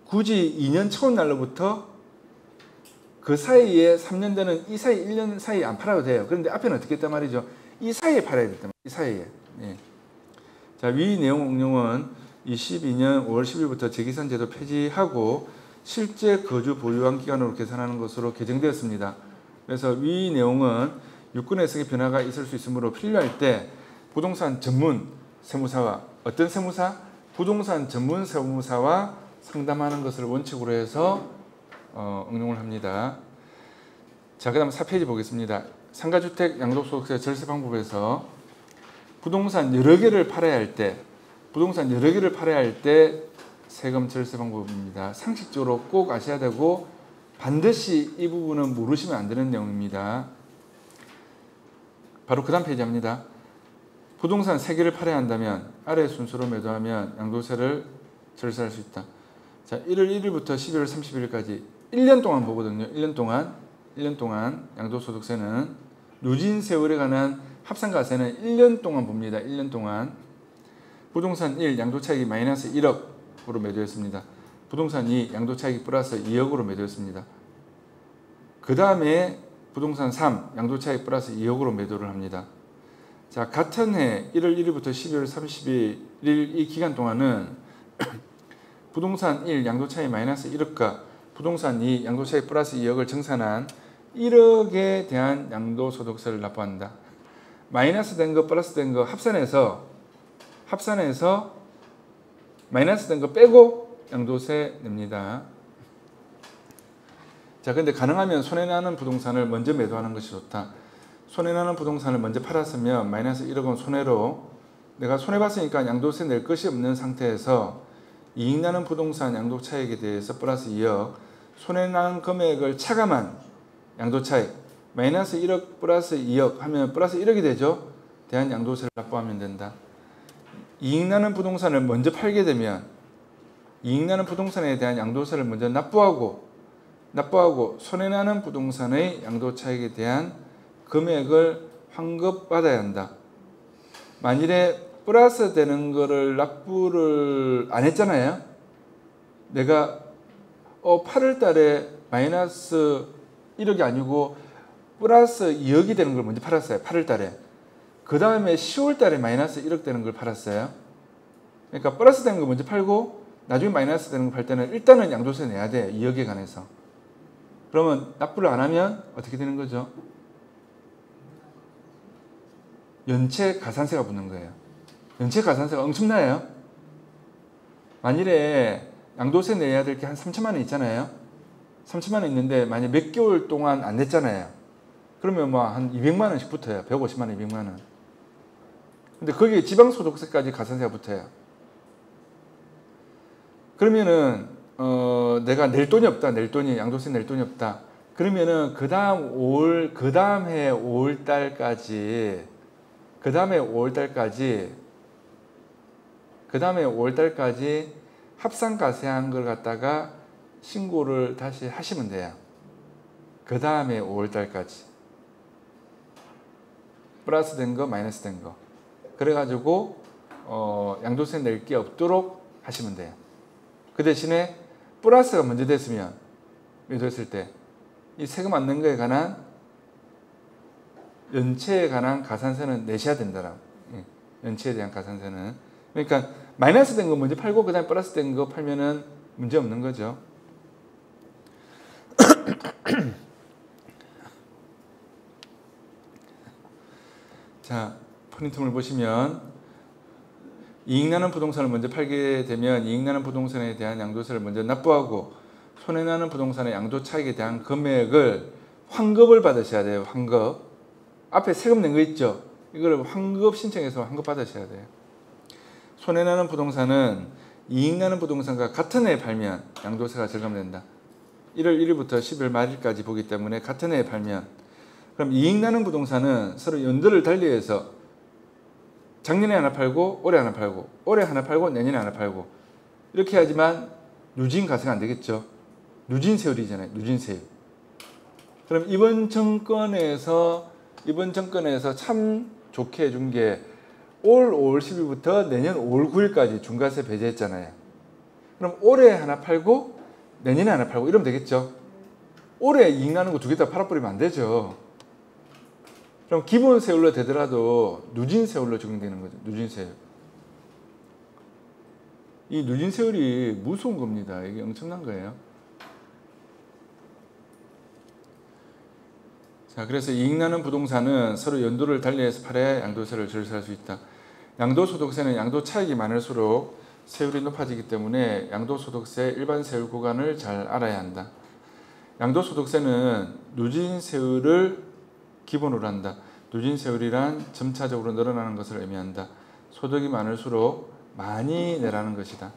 굳이 2년 처음 날로부터 그 사이에 3년 되는 이 사이 1년 사이에 안 팔아도 돼요. 그런데 앞에는 어떻게 했단 말이죠? 이 사이에 팔아야 됐단 말이에요. 이 사이에. 예. 자, 위 내용 응용은 22년 5월 10일부터 재기산 제도 폐지하고 실제 거주 보유한 기간으로 계산하는 것으로 개정되었습니다. 그래서 위 내용은 유권 해석의 변화가 있을 수 있으므로 필요할 때 부동산 전문 세무사와 어떤 세무사? 부동산 전문 세무사와 상담하는 것을 원칙으로 해서 응용을 합니다. 자, 그 다음 4페이지 보겠습니다. 상가주택 양도소득세 절세 방법에서 부동산 여러 개를 팔아야 할 때 세금 절세 방법입니다. 상식적으로 꼭 아셔야 되고 반드시 이 부분은 모르시면 안 되는 내용입니다. 바로 그 다음 페이지 합니다. 부동산 3개를 팔아야 한다면 아래 순서로 매도하면 양도세를 절세할 수 있다. 자, 1월 1일부터 12월 30일까지 1년 동안 보거든요. 1년 동안 양도소득세는 누진 세월에 관한 합산가세는 1년 동안 봅니다. 1년 동안. 부동산 1 양도차익이 마이너스 1억으로 매도했습니다. 부동산 2 양도차익이 플러스 2억으로 매도했습니다. 그 다음에 부동산 3 양도차익 플러스 2억으로 매도를 합니다. 자, 같은 해 1월 1일부터 12월 31일 이 기간 동안은 부동산 1 양도차익 마이너스 1억과 부동산 2 양도차익 플러스 2억을 정산한 1억에 대한 양도소득세를 납부한다. 마이너스 된 거 플러스 된 거 합산해서 마이너스 된 거 빼고 양도세 냅니다. 자, 근데 가능하면 손해나는 부동산을 먼저 매도하는 것이 좋다. 손해나는 부동산을 먼저 팔았으면 마이너스 1억 원 손해로 내가 손해봤으니까 양도세 낼 것이 없는 상태에서 이익나는 부동산 양도차익에 대해서 플러스 2억, 손해난 금액을 차감한 양도차익 마이너스 1억 플러스 2억 하면 플러스 1억이 되죠. 대한 양도세를 납부하면 된다. 이익나는 부동산을 먼저 팔게 되면 이익나는 부동산에 대한 양도세를 먼저 납부하고 손해나는 부동산의 양도차익에 대한 금액을 환급받아야 한다. 만일에 플러스 되는 거를 납부를 안 했잖아요. 내가 8월 달에 마이너스 1억이 아니고 플러스 2억이 되는 걸 먼저 팔았어요. 8월 달에. 그 다음에 10월 달에 마이너스 1억 되는 걸 팔았어요. 그러니까 플러스 되는 거 먼저 팔고 나중에 마이너스 되는 거 팔 때는 일단은 양도세 내야 돼요. 2억에 관해서. 그러면 납부를 안 하면 어떻게 되는 거죠? 연체 가산세가 붙는 거예요. 연체 가산세가 엄청나요. 만일에 양도세 내야 될 게 한 3천만 원 있잖아요. 3천만 원 있는데 만약 몇 개월 동안 안 냈잖아요. 그러면 뭐 한 200만 원씩 붙어요. 150만 원, 200만 원. 근데 거기에 지방소득세까지 가산세가 붙어요. 그러면은 내가 낼 돈이 없다. 양도세 낼 돈이 없다. 그러면은 그 다음 해 5월 달까지 합산가세한 걸 갖다가 신고를 다시 하시면 돼요. 그 다음에 5월 달까지. 플러스 된 거, 마이너스 된 거. 그래가지고 양도세 낼 게 없도록 하시면 돼요. 그 대신에 플러스가 먼저 됐으면, 매도했을 때 이 세금 안 낸 거에 관한 연체에 관한 가산세는 내셔야 된다라고. 연체에 대한 가산세는. 그러니까 마이너스 된 거 먼저 팔고 그 다음에 플러스 된 거 팔면은 문제 없는 거죠. 자, 프린트물 보시면 이익 나는 부동산을 먼저 팔게 되면 이익 나는 부동산에 대한 양도세를 먼저 납부하고 손해 나는 부동산의 양도 차익에 대한 금액을 환급을 받으셔야 돼요. 환급. 앞에 세금 낸 거 있죠? 이걸 환급 신청해서 환급 받으셔야 돼요. 손해 나는 부동산은 이익 나는 부동산과 같은 해에 팔면 양도세가 절감된다. 1월 1일부터 10일 말일까지 보기 때문에 같은 해에 팔면, 그럼 이익 나는 부동산은 서로 연도를 달리해서 작년에 하나 팔고 올해 하나 팔고 올해 하나 팔고 내년에 하나 팔고 이렇게 하지만 누진 가세가 안 되겠죠. 누진 세율이잖아요. 누진 세율. 그럼 이번 정권에서 참 좋게 해준 게 올 5월 10일부터 내년 5월 9일까지 중과세 배제했잖아요. 그럼 올해 하나 팔고 내년에 하나 팔고 이러면 되겠죠. 올해 이익 나는 거 두 개 다 팔아버리면 안 되죠. 그럼 기본 세율로 되더라도 누진 세율로 적용되는 거죠. 누진 세율. 이 누진 세율이 무서운 겁니다. 이게 엄청난 거예요. 자, 그래서 이익 나는 부동산은 서로 연도를 달리해서 팔아야 양도세를 절세할 수 있다. 양도소득세는 양도 차익이 많을수록 세율이 높아지기 때문에 양도소득세 일반 세율 구간을 잘 알아야 한다. 양도소득세는 누진세율을 기본으로 한다. 누진세율이란 점차적으로 늘어나는 것을 의미한다. 소득이 많을수록 많이 내라는 것이다.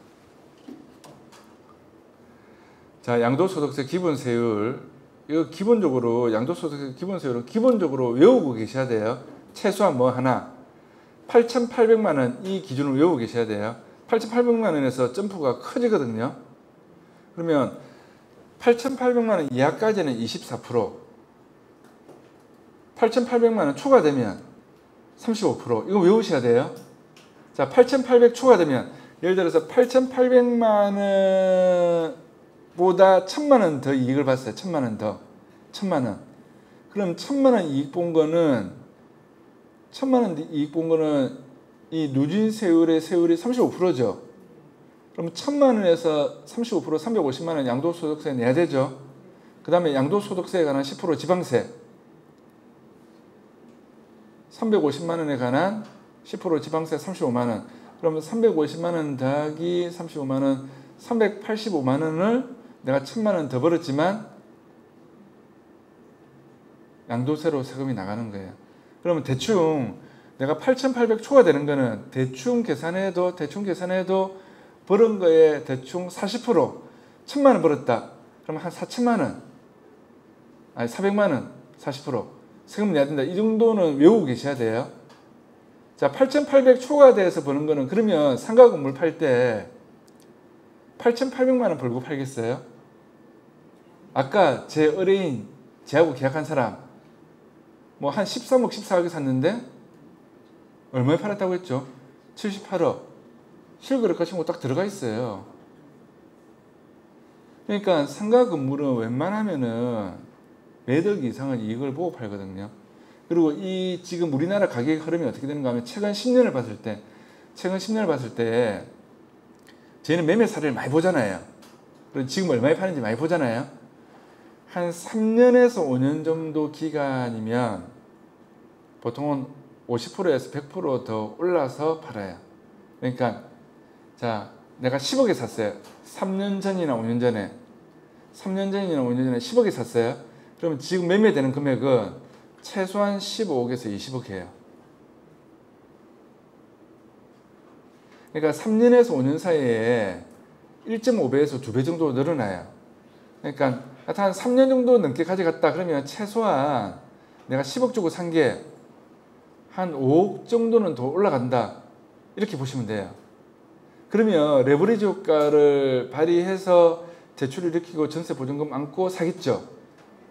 자, 양도소득세 기본세율. 이거 기본적으로 양도소득세 기본세율은 기본적으로 외우고 계셔야 돼요. 최소한 뭐 하나 8,800만 원 이 기준을 외우고 계셔야 돼요. 8,800만 원에서 점프가 커지거든요. 그러면 8,800만 원 이하까지는 24%, 8,800만 원 초과되면 35%. 이거 외우셔야 돼요. 자, 8,800 초과되면 예를 들어서 8,800만 원보다 1,000만 원 더 이익을 봤어요. 1,000만 원 더. 1,000만 원. 그럼 1,000만 원 이익 본 거는 1,000만 원 이익 본 거는 이 누진 세율의 세율이 35%죠. 그럼 1,000만 원에서 35% 350만 원 양도소득세 내야 되죠. 그 다음에 양도소득세에 관한 10% 지방세 350만 원에 관한 10% 지방세 35만 원. 그러면 350만 원 더하기 35만 원 385만 원을 내가 1,000만 원 더 벌었지만 양도세로 세금이 나가는 거예요. 그러면 대충 내가 8,800 초과되는 거는 대충 계산해도 벌은 거에 대충 40% 1,000만 원 벌었다. 그럼 한 4천만 원 아니 400만 원 40% 세금 내야 된다. 이 정도는 외우고 계셔야 돼요. 자, 8,800 초과돼서 버는 거는 그러면 상가 건물 팔 때 8,800만 원 벌고 팔겠어요? 아까 제 의뢰인 제하고 계약한 사람 뭐 한 13억 14억에 샀는데 얼마에 팔았다고 했죠? 78억. 실거래 가치고 딱 들어가 있어요. 그러니까 상가 건물은 웬만하면은 매덕 이상은 이익을 보고 팔거든요. 그리고 이 지금 우리나라 가격 흐름이 어떻게 되는가 하면 최근 10년을 봤을 때 저희는 매매 사례를 많이 보잖아요. 그리고 지금 얼마에 파는지 많이 보잖아요. 한 3년에서 5년 정도 기간이면 보통은 50%에서 100% 더 올라서 팔아요. 그러니까 자, 내가 10억에 샀어요. 3년 전이나 5년 전에 10억에 샀어요. 그러면 지금 매매되는 금액은 최소한 15억에서 20억 해요. 그러니까 3년에서 5년 사이에 1.5배에서 2배 정도 늘어나요. 그러니까 한 3년 정도 넘게 가져갔다 그러면 최소한 내가 10억 주고 산 게 한 5억 정도는 더 올라간다. 이렇게 보시면 돼요. 그러면 레버리지 효과를 발휘해서 대출을 일으키고 전세 보증금 안고 사겠죠.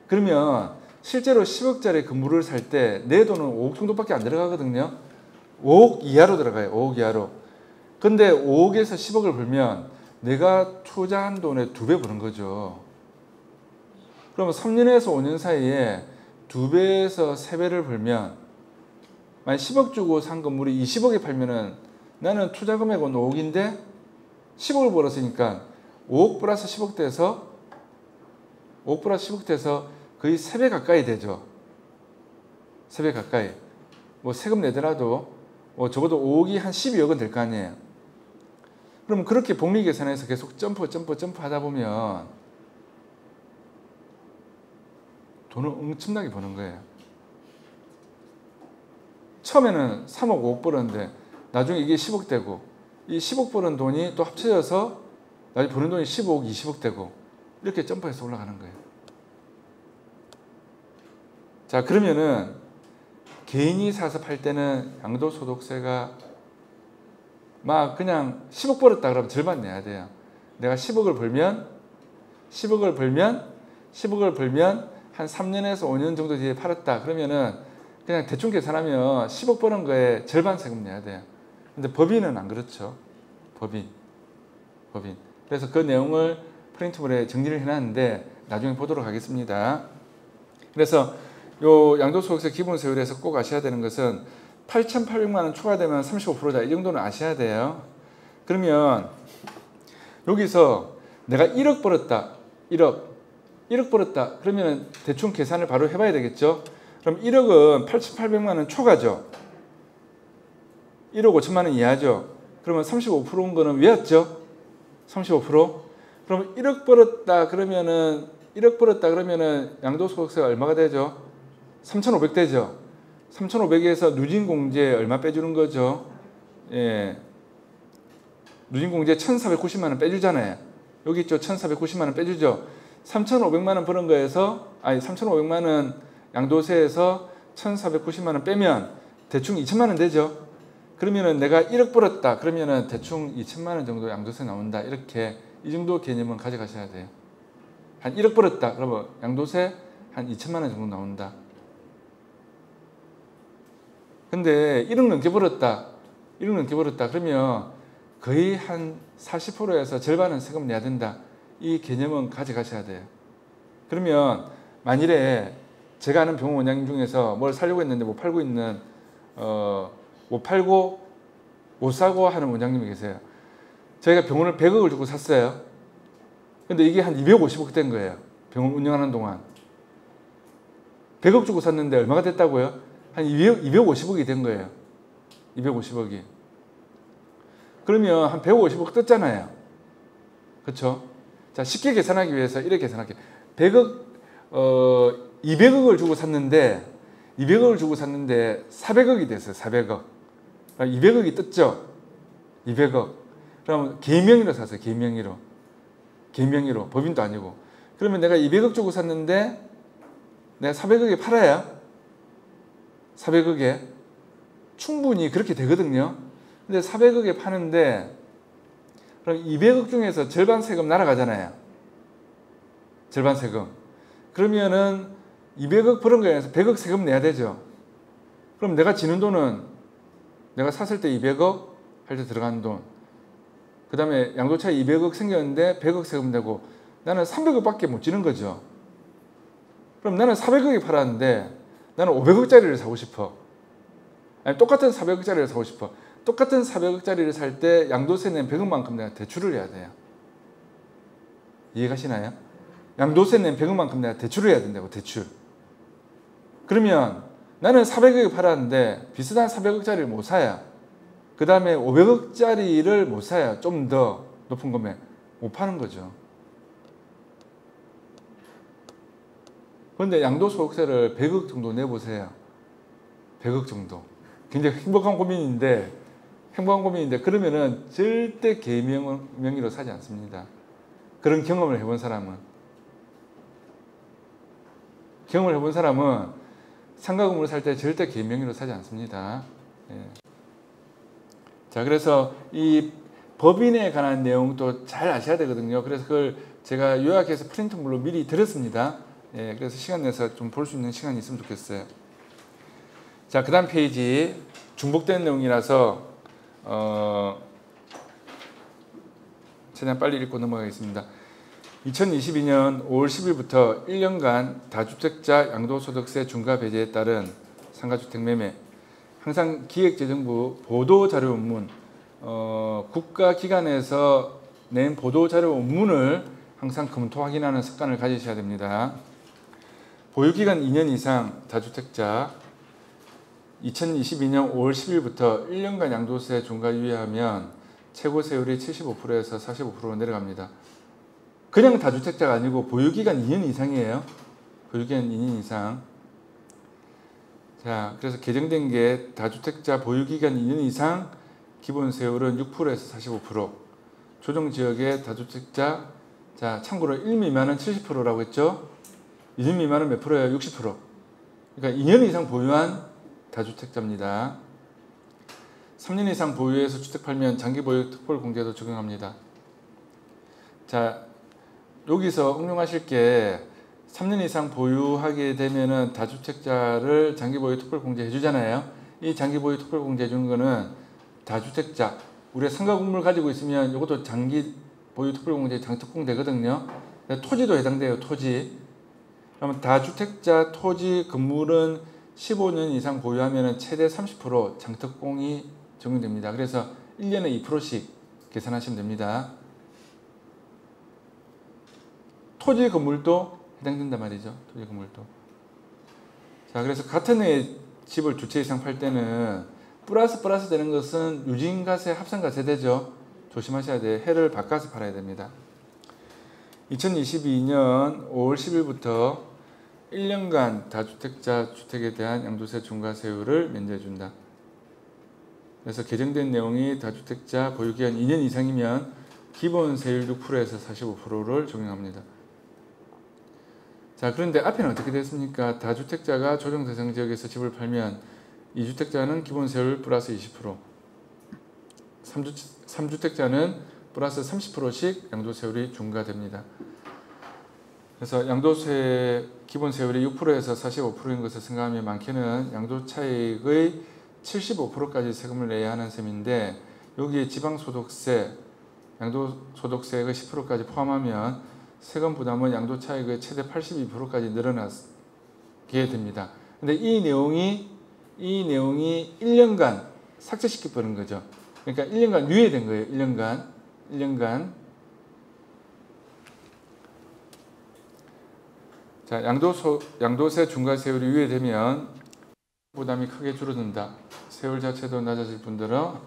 그러면 실제로 10억짜리 건물을 살 때 내 돈은 5억 정도밖에 안 들어가거든요. 5억 이하로 들어가요. 5억 이하로. 근데 5억에서 10억을 벌면 내가 투자한 돈의 2배 버는 거죠. 그러면 3년에서 5년 사이에 2배에서 3배를 벌면 만약 10억 주고 산 건물이 20억에 팔면은 나는 투자 금액은 5억인데 10억을 벌었으니까 5억 플러스 10억 돼서 5억 플러스 10억 돼서 거의 3배 가까이 되죠. 3배 가까이. 뭐 세금 내더라도 뭐 적어도 5억이 한 12억은 될 거 아니에요. 그럼 그렇게 복리 계산해서 계속 점프 하다 보면 돈을 엄청나게 버는 거예요. 처음에는 3억 5억 벌었는데 나중에 이게 10억 되고 이 10억 버는 돈이 또 합쳐져서 나중에 버는 돈이 15억, 20억 되고 이렇게 점프해서 올라가는 거예요. 자, 그러면은 개인이 사서 팔 때는 양도소득세가 막 그냥 10억 벌었다 그러면 절반 내야 돼요. 내가 10억을 벌면 한 3년에서 5년 정도 뒤에 팔았다. 그러면은 그냥 대충 계산하면 10억 버는 거에 절반 세금 내야 돼요. 근데 법인은 안 그렇죠. 법인. 그래서 그 내용을 프린트물에 정리를 해놨는데 나중에 보도록 하겠습니다. 그래서 요 양도소득세 기본세율에서 꼭 아셔야 되는 것은 8,800만 원 초과되면 35%다. 이 정도는 아셔야 돼요. 그러면 여기서 내가 1억 벌었다. 1억 벌었다. 그러면 대충 계산을 바로 해봐야 되겠죠. 그럼 1억은 8,800만 원 초과죠. 1억 5천만 원 이하죠. 그러면 35%인 거는 왜 왔죠? 35%? 그럼 1억 벌었다 그러면은 양도소득세가 얼마가 되죠? 3,500 되죠. 3,500에서 누진공제 얼마 빼주는 거죠? 예. 누진공제 1,490만 원 빼주잖아요. 여기 있죠. 1,490만 원 빼주죠. 3,500만 원 버는 거에서 3,500만 원 양도세에서 1,490만 원 빼면 대충 2천만 원 되죠. 그러면은 내가 1억 벌었다. 그러면은 대충 2천만 원 정도 양도세 나온다. 이렇게 이 정도 개념은 가져가셔야 돼요. 한 1억 벌었다. 그러면 양도세 한 2천만 원 정도 나온다. 근데 1억 넘게 벌었다. 그러면 거의 한 40%에서 절반은 세금 내야 된다. 이 개념은 가져가셔야 돼요. 그러면 만일에 제가 아는 병원 원장님 중에서 뭘 사려고 했는데 못 팔고 있는 못 사고 하는 원장님이 계세요. 저희가 병원을 100억을 주고 샀어요. 근데 이게 한 250억 된 거예요. 병원 운영하는 동안. 100억 주고 샀는데 얼마가 됐다고요? 한 250억이 된 거예요. 250억이. 그러면 한 150억 떴잖아요. 그렇죠? 자, 쉽게 계산하기 위해서 이렇게 계산할게요. 200억을 주고 샀는데 400억이 됐어요. 400억. 200억이 떴죠. 200억. 그럼 개인명의로 샀어요. 개인명의로. 법인도 아니고. 그러면 내가 200억 주고 샀는데 내가 400억에 팔아야 400억에 충분히 그렇게 되거든요. 근데 400억에 파는데 그럼 200억 중에서 절반 세금 날아가잖아요. 절반 세금. 그러면은 200억 벌은 거에서 100억 세금 내야 되죠. 그럼 내가 지는 돈은 내가 샀을 때 200억 할 때 들어간 돈. 그 다음에 양도차에 200억 생겼는데 100억 세금 내고 나는 300억밖에 못 지는 거죠. 그럼 나는 400억에 팔았는데 나는 500억짜리를 사고 싶어. 아니, 똑같은 400억짜리를 사고 싶어. 똑같은 400억짜리를 살 때 양도세 낸 100억만큼 내가 대출을 해야 돼요. 이해가시나요? 양도세 낸 100억만큼 내가 대출을 해야 된다고. 대출. 그러면 나는 400억에 팔았는데 비슷한 400억짜리를 못 사요. 그 다음에 500억짜리를 못 사요. 좀 더 높은 금액 못 파는 거죠. 그런데 양도소득세를 100억 정도 내보세요. 100억 정도. 굉장히 행복한 고민인데 그러면은 절대 개인 명의로 사지 않습니다. 그런 경험을 해본 사람은 상가 건물을 살 때 절대 개인 명의로 사지 않습니다. 예. 자, 그래서 이 법인에 관한 내용도 잘 아셔야 되거든요. 그래서 그걸 제가 요약해서 프린트물로 미리 드렸습니다. 예, 그래서 시간 내서 좀 볼 수 있는 시간이 있으면 좋겠어요. 자, 그 다음 페이지 중복된 내용이라서 최대한 빨리 읽고 넘어가겠습니다. 2022년 5월 10일부터 1년간 다주택자 양도소득세 중과 배제에 따른 상가주택 매매, 항상 기획재정부 보도자료 원문, 국가기관에서 낸 보도자료 원문을 항상 검토 확인하는 습관을 가지셔야 됩니다. 보유기간 2년 이상 다주택자 2022년 5월 10일부터 1년간 양도세 중과 유예하면 최고 세율이 75%에서 45%로 내려갑니다. 그냥 다주택자가 아니고 보유기간 2년 이상이에요. 보유기간 2년 이상. 자, 그래서 개정된 게 다주택자 보유기간 2년 이상 기본 세율은 6%에서 45%. 조정지역의 다주택자, 자, 참고로 1 미만은 70%라고 했죠. 2년 미만은 몇 프로예요? 60%. 그러니까 2년 이상 보유한 다주택자입니다. 3년 이상 보유해서 주택 팔면 장기 보유 특별공제도 적용합니다. 자, 여기서 응용하실 게 3년 이상 보유하게 되면은 다주택자를 장기 보유 특별공제 해주잖아요. 이 장기 보유 특별공제 해주는 거는 다주택자, 우리가 상가 건물 가지고 있으면 이것도 장기 보유 특별공제 장특공 되거든요. 토지도 해당돼요. 토지. 그러면 다주택자 토지 건물은 15년 이상 보유하면 최대 30% 장특공이 적용됩니다. 그래서 1년에 2%씩 계산하시면 됩니다. 토지 건물도 해당된단 말이죠. 토지 건물도. 자, 그래서 같은 해 집을 두 채 이상 팔 때는 플러스 되는 것은 유진과세, 합산과세 되죠. 조심하셔야 돼요. 해를 바꿔서 팔아야 됩니다. 2022년 5월 10일부터 1년간 다주택자 주택에 대한 양도세 중과세율을 면제해 준다. 그래서 개정된 내용이 다주택자 보유기간 2년 이상이면 기본 세율 6%에서 45%를 적용합니다. 자, 그런데 앞에는 어떻게 됐습니까? 다주택자가 조정 대상 지역에서 집을 팔면 2주택자는 기본 세율 플러스 20%, 3주택자는 플러스 30%씩 양도세율이 중과됩니다. 그래서 양도세 기본 세율이 6%에서 45%인 것을 생각하면 많게는 양도차익의 75%까지 세금을 내야 하는 셈인데, 여기에 지방소득세, 양도소득세의 10%까지 포함하면 세금 부담은 양도차익의 최대 82%까지 늘어나게 됩니다. 근데 이 내용이 1년간 삭제시켜버린 거죠. 그러니까 1년간 유예된 거예요. 1년간. 자, 양도세 중과세율이 유예되면 부담이 크게 줄어든다. 세율 자체도 낮아질 뿐더러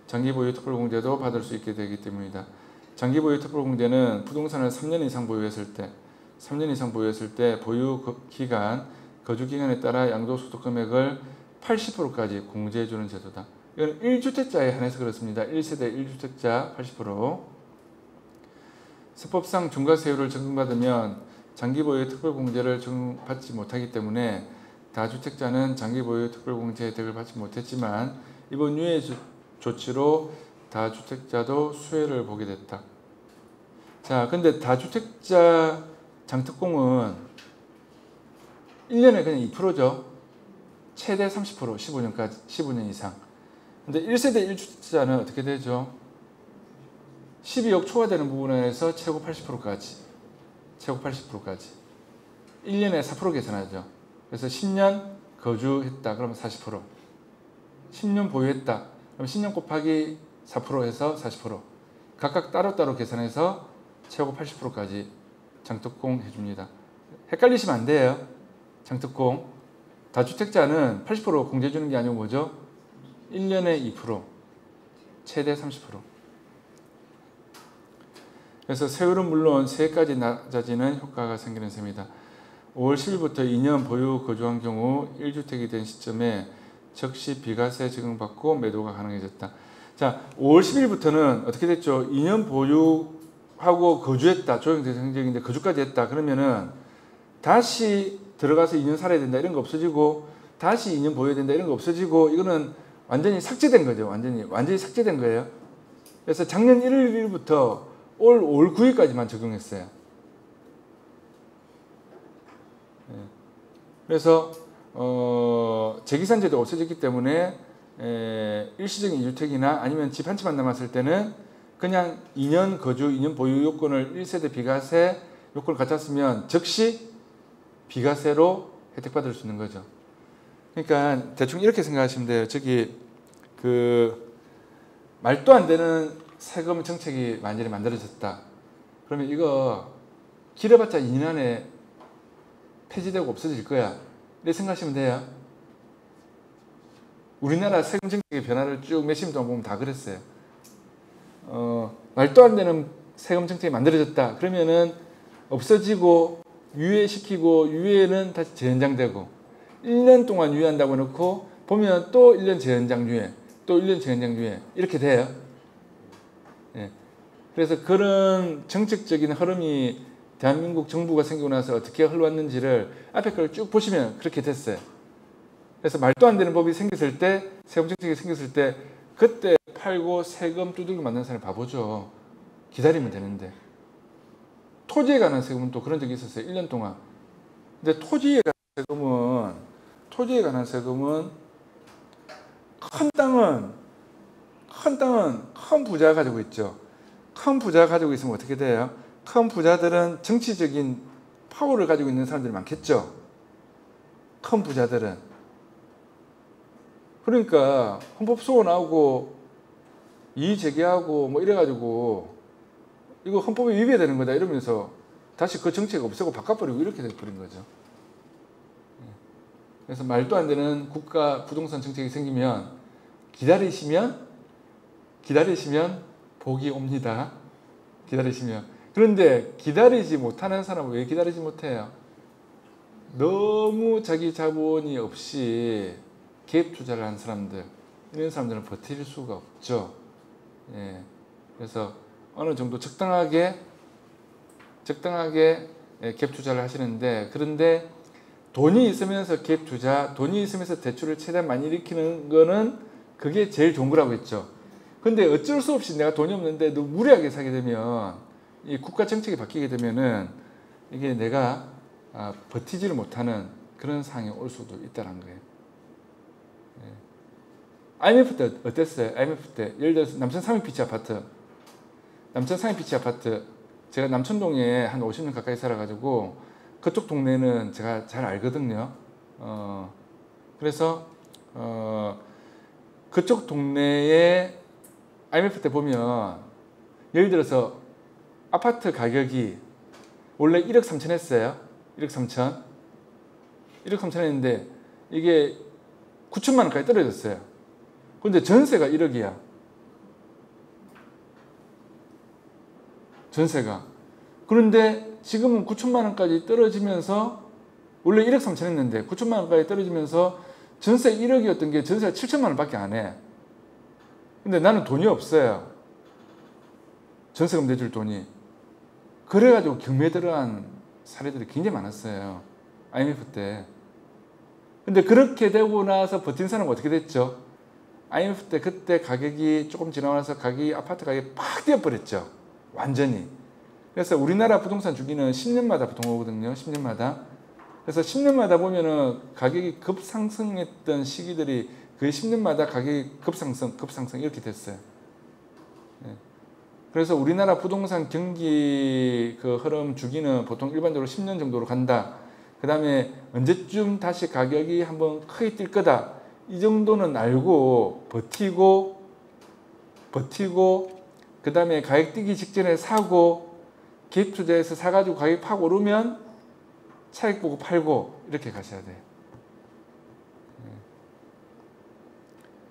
장기보유 특별공제도 받을 수 있게 되기 때문이다. 장기보유 특별공제는 부동산을 3년 이상 보유했을 때 보유 기간, 거주 기간에 따라 양도소득 금액을 80%까지 공제해주는 제도다. 이건 1주택자에 한해서 그렇습니다. 1세대 1주택자 80%. 세법상 중과세율을 적용받으면 장기보유 특별공제를 적용받지 못하기 때문에 다주택자는 장기보유 특별공제 혜택을 받지 못했지만 이번 유예 조치로 다주택자도 수혜를 보게 됐다. 자, 근데 다주택자 장특공은 1년에 그냥 2%죠. 최대 30%, 15년 이상. 근데 1세대 1주택자는 어떻게 되죠? 12억 초과되는 부분에서 최고 80%까지. 1년에 4% 계산하죠. 그래서 10년 거주했다. 그러면 40%. 10년 보유했다. 그럼 10년 곱하기 4% 해서 40%. 각각 따로따로 계산해서 최고 80%까지 장특공 해줍니다. 헷갈리시면 안 돼요. 장특공. 다주택자는 80% 공제 주는 게 아니고 뭐죠? 1년에 2%. 최대 30%. 그래서 세율은 물론 세까지 낮아지는 효과가 생기는 셈이다. 5월 10일부터 2년 보유 거주한 경우 1주택이 된 시점에 즉시 비과세 적용받고 매도가 가능해졌다. 자, 5월 10일부터는 어떻게 됐죠? 2년 보유하고 거주했다. 조정 대상 지역인데 거주까지 했다. 그러면은 다시 들어가서 2년 살아야 된다. 이런 거 없어지고, 다시 2년 보유해야 된다. 이런 거 없어지고, 이거는 완전히 삭제된 거죠. 완전히 삭제된 거예요. 그래서 작년 1월 1일부터 올 5월 9일까지만 적용했어요. 그래서 재기산제도가 없어졌기 때문에 일시적인 이주택이나 아니면 집 한 채만 남았을 때는 그냥 2년 거주, 2년 보유 요건을 1세대 비과세 요건을 갖췄으면 즉시 비과세로 혜택받을 수 있는 거죠. 그러니까 대충 이렇게 생각하시면 돼요. 저기 그 말도 안 되는 세금 정책이 완전히 만들어졌다. 그러면 이거 길어봤자 2년 안에 폐지되고 없어질 거야. 이렇게 생각하시면 돼요. 우리나라 세금 정책의 변화를 쭉 몇십 년 동안 보면 다 그랬어요. 말도 안 되는 세금 정책이 만들어졌다. 그러면은 없어지고 유예시키고 유예는 다시 재연장되고 1년 동안 유예한다고 해놓고 보면 또 1년 재연장 유예, 또 1년 재연장 유예 이렇게 돼요. 예. 그래서 그런 정책적인 흐름이 대한민국 정부가 생기고 나서 어떻게 흘러왔는지를 앞에 걸 쭉 보시면 그렇게 됐어요. 그래서 말도 안 되는 법이 생겼을 때, 세금 정책이 생겼을 때 그때 팔고 세금 두들겨 맞는 사람이 바보죠. 기다리면 되는데. 토지에 관한 세금은 또 그런 적이 있었어요. 1년 동안. 근데 토지에 관한 세금은 큰 땅은 큰 부자가 가지고 있죠. 큰 부자가 가지고 있으면 어떻게 돼요? 큰 부자들은 정치적인 파워를 가지고 있는 사람들이 많겠죠. 큰 부자들은. 그러니까 헌법소원 나오고 이의 제기하고 뭐 이래가지고 이거 헌법에 위배되는 거다 이러면서 다시 그 정책 없애고 바꿔버리고 이렇게 돼버린 거죠. 그래서 말도 안 되는 국가 부동산 정책이 생기면 기다리시면 복이 옵니다. 기다리시면. 그런데 기다리지 못하는 사람은 왜 기다리지 못해요? 너무 자기 자본이 없이 개입 투자를 한 사람들, 이런 사람들은 버틸 수가 없죠. 예. 그래서 어느 정도 적당하게 갭 투자를 하시는데, 그런데 돈이 있으면서 갭 투자, 돈이 있으면서 대출을 최대한 많이 일으키는 거는 그게 제일 좋은 거라고 했죠. 근데 어쩔 수 없이 내가 돈이 없는데 너무 무리하게 사게 되면 이 국가 정책이 바뀌게 되면은 이게 내가 버티지를 못하는 그런 상황이 올 수도 있다는 거예요. IMF 때 어땠어요? IMF 때 예를 들어서 남천 상위피치 아파트, 제가 남천동에 한 50년 가까이 살아가지고 그쪽 동네는 제가 잘 알거든요. 그래서 그쪽 동네에 IMF 때 보면 예를 들어서 아파트 가격이 원래 1억 3천 했어요. 1억 3천 했는데 이게 9천만 원까지 떨어졌어요. 근데 전세가 1억이야. 전세가. 그런데 지금은 9천만 원까지 떨어지면서 원래 1억 3천 했는데 9천만 원까지 떨어지면서 전세 1억이었던 게 전세가 7천만 원밖에 안 해. 근데 나는 돈이 없어요. 전세금 내줄 돈이. 그래가지고 경매에 들어간 사례들이 굉장히 많았어요. IMF 때. 근데 그렇게 되고 나서 버틴 사람은 어떻게 됐죠? IMF 때 그때 가격이 조금 지나고 나서 아파트 가격이 팍 뛰어버렸죠. 완전히. 그래서 우리나라 부동산 주기는 10년마다 보통 오거든요. 10년마다. 그래서 10년마다 보면은 가격이 급상승했던 시기들이 거의 10년마다 가격이 급상승 이렇게 됐어요. 그래서 우리나라 부동산 경기 그 흐름 주기는 보통 일반적으로 10년 정도로 간다. 그 다음에 언제쯤 다시 가격이 한번 크게 뛸 거다. 이 정도는 알고 버티고 그 다음에 가격 뛰기 직전에 사고 개입 투자해서 사가지고 가격이 팍 오르면 차익 보고 팔고 이렇게 가셔야 돼요.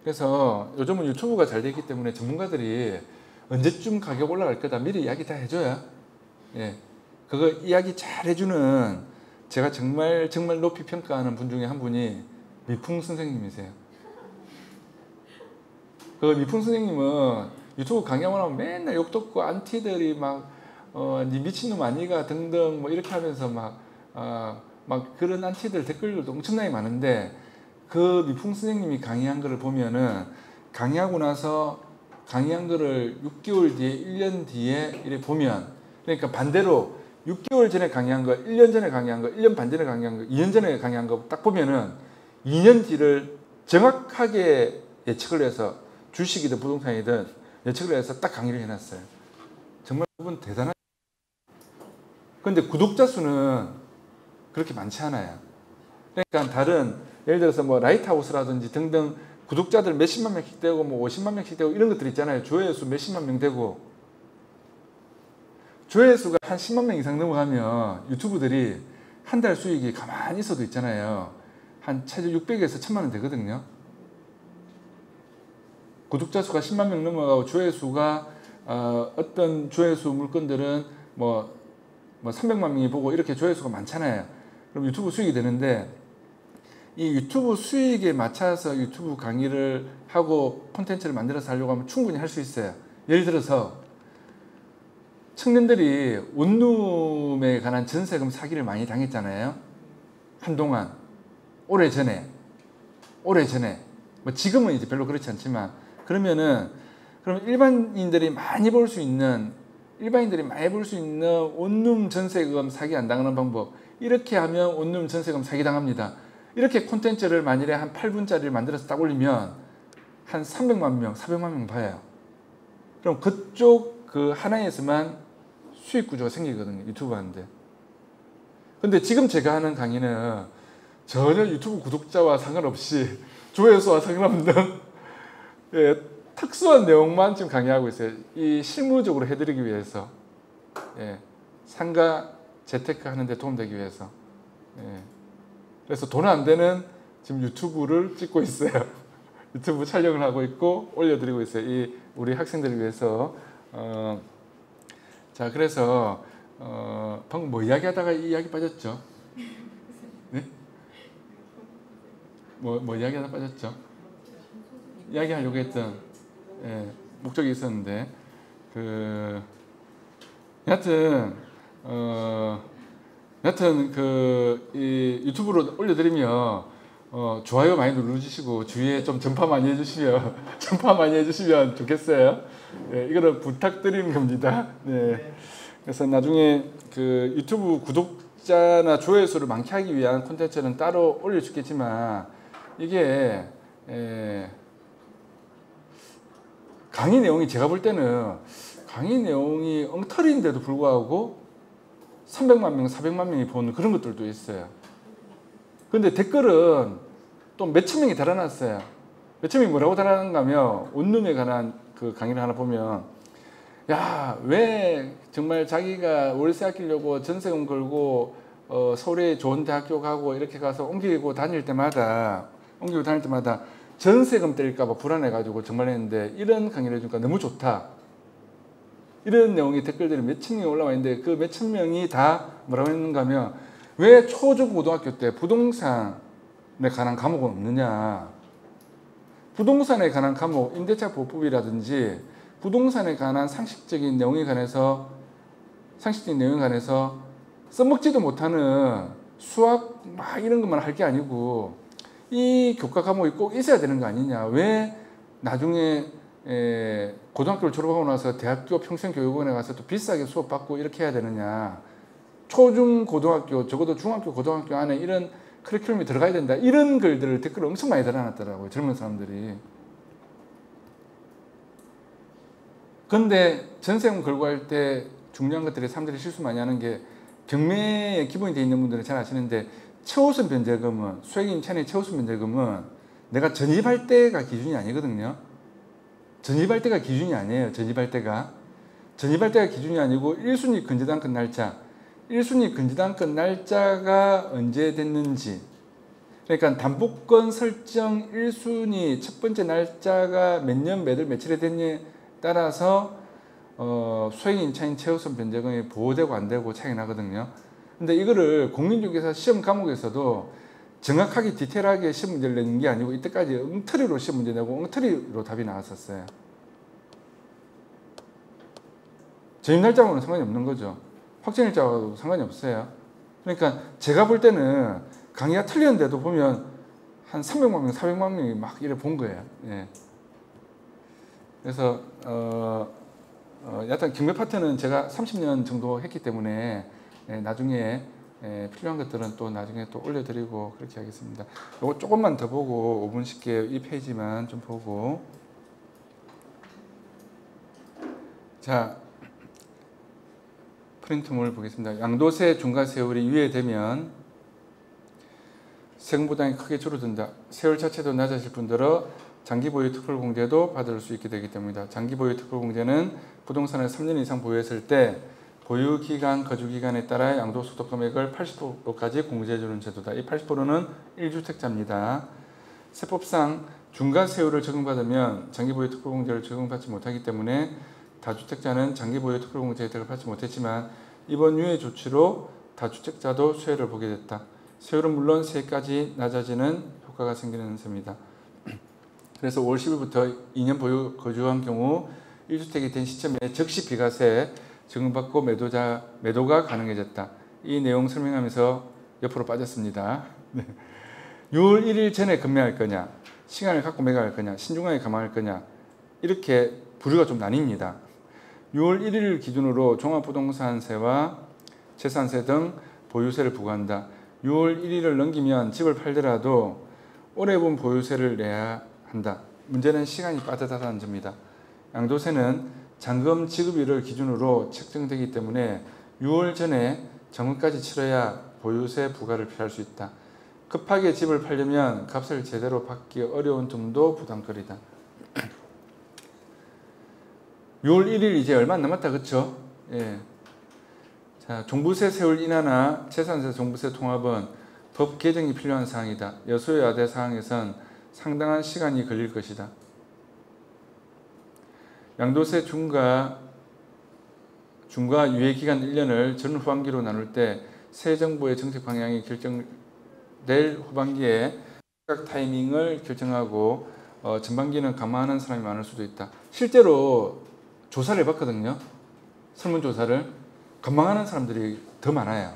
그래서 요즘은 유튜브가 잘 되기 때문에 전문가들이 언제쯤 가격 올라갈 거다 미리 이야기 다 해줘야 그거 이야기 잘 해주는 제가 정말 높이 평가하는 분 중에 한 분이 미풍 선생님이세요. 그 미풍 선생님은 유튜브 강의하고 나면 맨날 욕 듣고 안티들이 막 니 미친놈 아니가 등등 뭐 이렇게 하면서 막 그런 안티들 댓글들도 엄청나게 많은데 그 미풍 선생님이 강의한 거를 보면은 강의하고 나서 강의한 거를 6개월 뒤에 1년 뒤에 이렇게 보면 그러니까 반대로 6개월 전에 강의한 거, 1년 전에 강의한 거, 1년 반 전에 강의한 거, 2년 전에 강의한 거 딱 보면은 2년 뒤를 정확하게 예측을 해서 주식이든 부동산이든 예측을 해서 딱 강의를 해놨어요. 정말 그분 대단하죠. 그런데 구독자 수는 그렇게 많지 않아요. 그러니까 다른 예를 들어서 뭐 라이트하우스라든지 등등 구독자들 몇십만 명씩 되고 뭐 50만 명씩 되고 이런 것들 있잖아요. 조회수 몇십만 명 되고 조회수가 한 10만 명 이상 넘어가면 유튜브들이 한 달 수익이 가만히 있어도 있잖아요. 한 최저 600에서 1000만 원 되거든요. 구독자 수가 10만 명 넘어가고 조회수가 어떤 조회수 물건들은 뭐 300만 명이 보고 이렇게 조회수가 많잖아요. 그럼 유튜브 수익이 되는데 이 유튜브 수익에 맞춰서 유튜브 강의를 하고 콘텐츠를 만들어서 하려고 하면 충분히 할 수 있어요. 예를 들어서 청년들이 원룸에 관한 전세금 사기를 많이 당했잖아요. 한동안 오래전에 뭐 지금은 이제 별로 그렇지 않지만 그러면 일반인들이 많이 볼 수 있는 원룸 전세금 사기 안 당하는 방법, 이렇게 하면 원룸 전세금 사기 당합니다. 이렇게 콘텐츠를 만일에 한 8분짜리를 만들어서 딱 올리면 한 300만 명, 400만 명 봐요. 그럼 그쪽 그 하나에서만 수익 구조가 생기거든요. 유튜브 하는데. 근데 지금 제가 하는 강의는 전혀 유튜브 구독자와 상관없이 조회수와 상관없는 예, 특수한 내용만 지금 강의하고 있어요. 이 실무적으로 해드리기 위해서, 예, 상가 재테크 하는데 도움되기 위해서. 예. 그래서 돈 안 되는 지금 유튜브를 찍고 있어요. 유튜브 촬영을 하고 있고 올려드리고 있어요. 이 우리 학생들을 위해서. 자, 그래서 방금 뭐 이야기하다가 이 이야기 빠졌죠? 네? 뭐 이야기하다 빠졌죠? 이야기하려고 했던 목적이 있었는데 여하튼 이 유튜브로 올려드리면 좋아요 많이 눌러주시고 주위에 좀 전파 많이 해주시면 좋겠어요. 네, 이거는 부탁드리는 겁니다. 네. 그래서 나중에 그 유튜브 구독자나 조회수를 많게 하기 위한 콘텐츠는 따로 올려주겠지만 이게 강의 내용이 제가 볼 때는 강의 내용이 엉터리인데도 불구하고 300만 명, 400만 명이 보는 그런 것들도 있어요. 근데 댓글은 또 몇천 명이 달아놨어요. 몇천 명이 뭐라고 달아놨는가 하면 원룸에 관한 그 강의를 하나 보면 야, 왜 정말 자기가 월세 아끼려고 전세금 걸고 서울에 좋은 대학교 가고 이렇게 가서 옮기고 다닐 때마다 전세금 뗄까봐 불안해가지고 정말 했는데 이런 강의를 해주니까 너무 좋다. 이런 내용이 댓글들이 몇천 명이 올라와 있는데 그 몇천 명이 다 뭐라고 했는가 하면 왜 초중고등학교 때 부동산에 관한 과목은 없느냐. 부동산에 관한 과목, 임대차 보호법이라든지 부동산에 관한 상식적인 내용에 관해서 써먹지도 못하는 수학 막 이런 것만 할 게 아니고 이 교과 과목이 꼭 있어야 되는 거 아니냐. 왜 나중에 고등학교를 졸업하고 나서 대학교 평생교육원에 가서 또 비싸게 수업받고 이렇게 해야 되느냐. 초중 고등학교, 적어도 중학교 고등학교 안에 이런 커리큘럼이 들어가야 된다. 이런 글들을 댓글을 엄청 많이 달아놨더라고요. 젊은 사람들이. 근데 전세금 걸고 할 때 중요한 것들이 사람들이 실수 많이 하는 게 경매에 기본이 되어 있는 분들은 잘 아시는데 최우선 변제금은 수익인천의 최우선 변제금은 내가 전입할 때가 기준이 아니거든요. 전입할 때가 기준이 아니에요. 전입할 때가 기준이 아니고 1순위 근저당권 날짜 1순위 근저당권 날짜가 언제 됐는지, 그러니까 담보권 설정 1순위 첫 번째 날짜가 몇 년 몇 월 며칠에 됐냐에 따라서 수행인차인 최우선 변제금이 보호되고 안 되고 차이 나거든요. 근데 이거를 공인중개사 시험 과목에서도 정확하게 디테일하게 시험 문제를 내는 게 아니고 이때까지 엉터리로 시험 문제 내고 엉터리로 답이 나왔었어요. 전입날짜하고는 상관이 없는 거죠. 확정일자하고 상관이 없어요. 그러니까 제가 볼 때는 강의가 틀렸는데도 보면 한 300만 명, 400만 명이 막 이래 본 거예요. 예. 그래서 여튼 경매 파트는 제가 30년 정도 했기 때문에 나중에 필요한 것들은 또 나중에 또 올려드리고 그렇게 하겠습니다. 이거 조금만 더 보고 5분 쉴게요. 이 페이지만 좀 보고. 자, 프린트물 보겠습니다. 양도세 중과 세율이 유예되면 세금 부담이 크게 줄어든다. 세율 자체도 낮아질 뿐더러 장기 보유 특별 공제도 받을 수 있게 되기 때문이다. 장기 보유 특별 공제는 부동산을 3년 이상 보유했을 때 보유 기간, 거주 기간에 따라 양도소득 금액을 80%까지 공제해주는 제도다. 이 80%는 1주택자입니다. 세법상 중과 세율을 적용받으면 장기 보유 특별 공제를 적용받지 못하기 때문에 다주택자는 장기 보유 특별 공제 혜택을 받지 못했지만 이번 유예 조치로 다주택자도 수혜를 보게 됐다. 세율은 물론 세까지 낮아지는 효과가 생기는 셈이다. 그래서 5월 10일부터 2년 보유 거주한 경우 1주택이 된 시점에 즉시 비과세 적용받고 매도가 가능해졌다. 이 내용 설명하면서 옆으로 빠졌습니다. 6월 1일 전에 급매할 거냐, 시간을 갖고 매각할 거냐, 신중하게 감안할 거냐, 이렇게 부류가 좀 나뉩니다. 6월 1일 기준으로 종합부동산세와 재산세 등 보유세를 부과한다. 6월 1일을 넘기면 집을 팔더라도 오래 본 보유세를 내야 한다. 문제는 시간이 빠듯하다는 점이다. 양도세는 잔금 지급일을 기준으로 책정되기 때문에 6월 전에 잔금까지 치러야 보유세 부과를 피할 수 있다. 급하게 집을 팔려면 값을 제대로 받기 어려운 등도 부담거리다. 6월 1일 이제 얼마 안 남았다, 그렇죠? 예. 자, 종부세 세율 인하나 재산세 종부세 통합은 법 개정이 필요한 사항이다. 여소야대 사항에선 상당한 시간이 걸릴 것이다. 양도세 중과 유예 기간 1년을 전 후반기로 나눌 때 새 정부의 정책 방향이 결정될 후반기에 시작 타이밍을 결정하고 전반기는 감안하는 사람이 많을 수도 있다. 실제로 조사를 해봤거든요. 설문조사를. 감망하는 사람들이 더 많아요.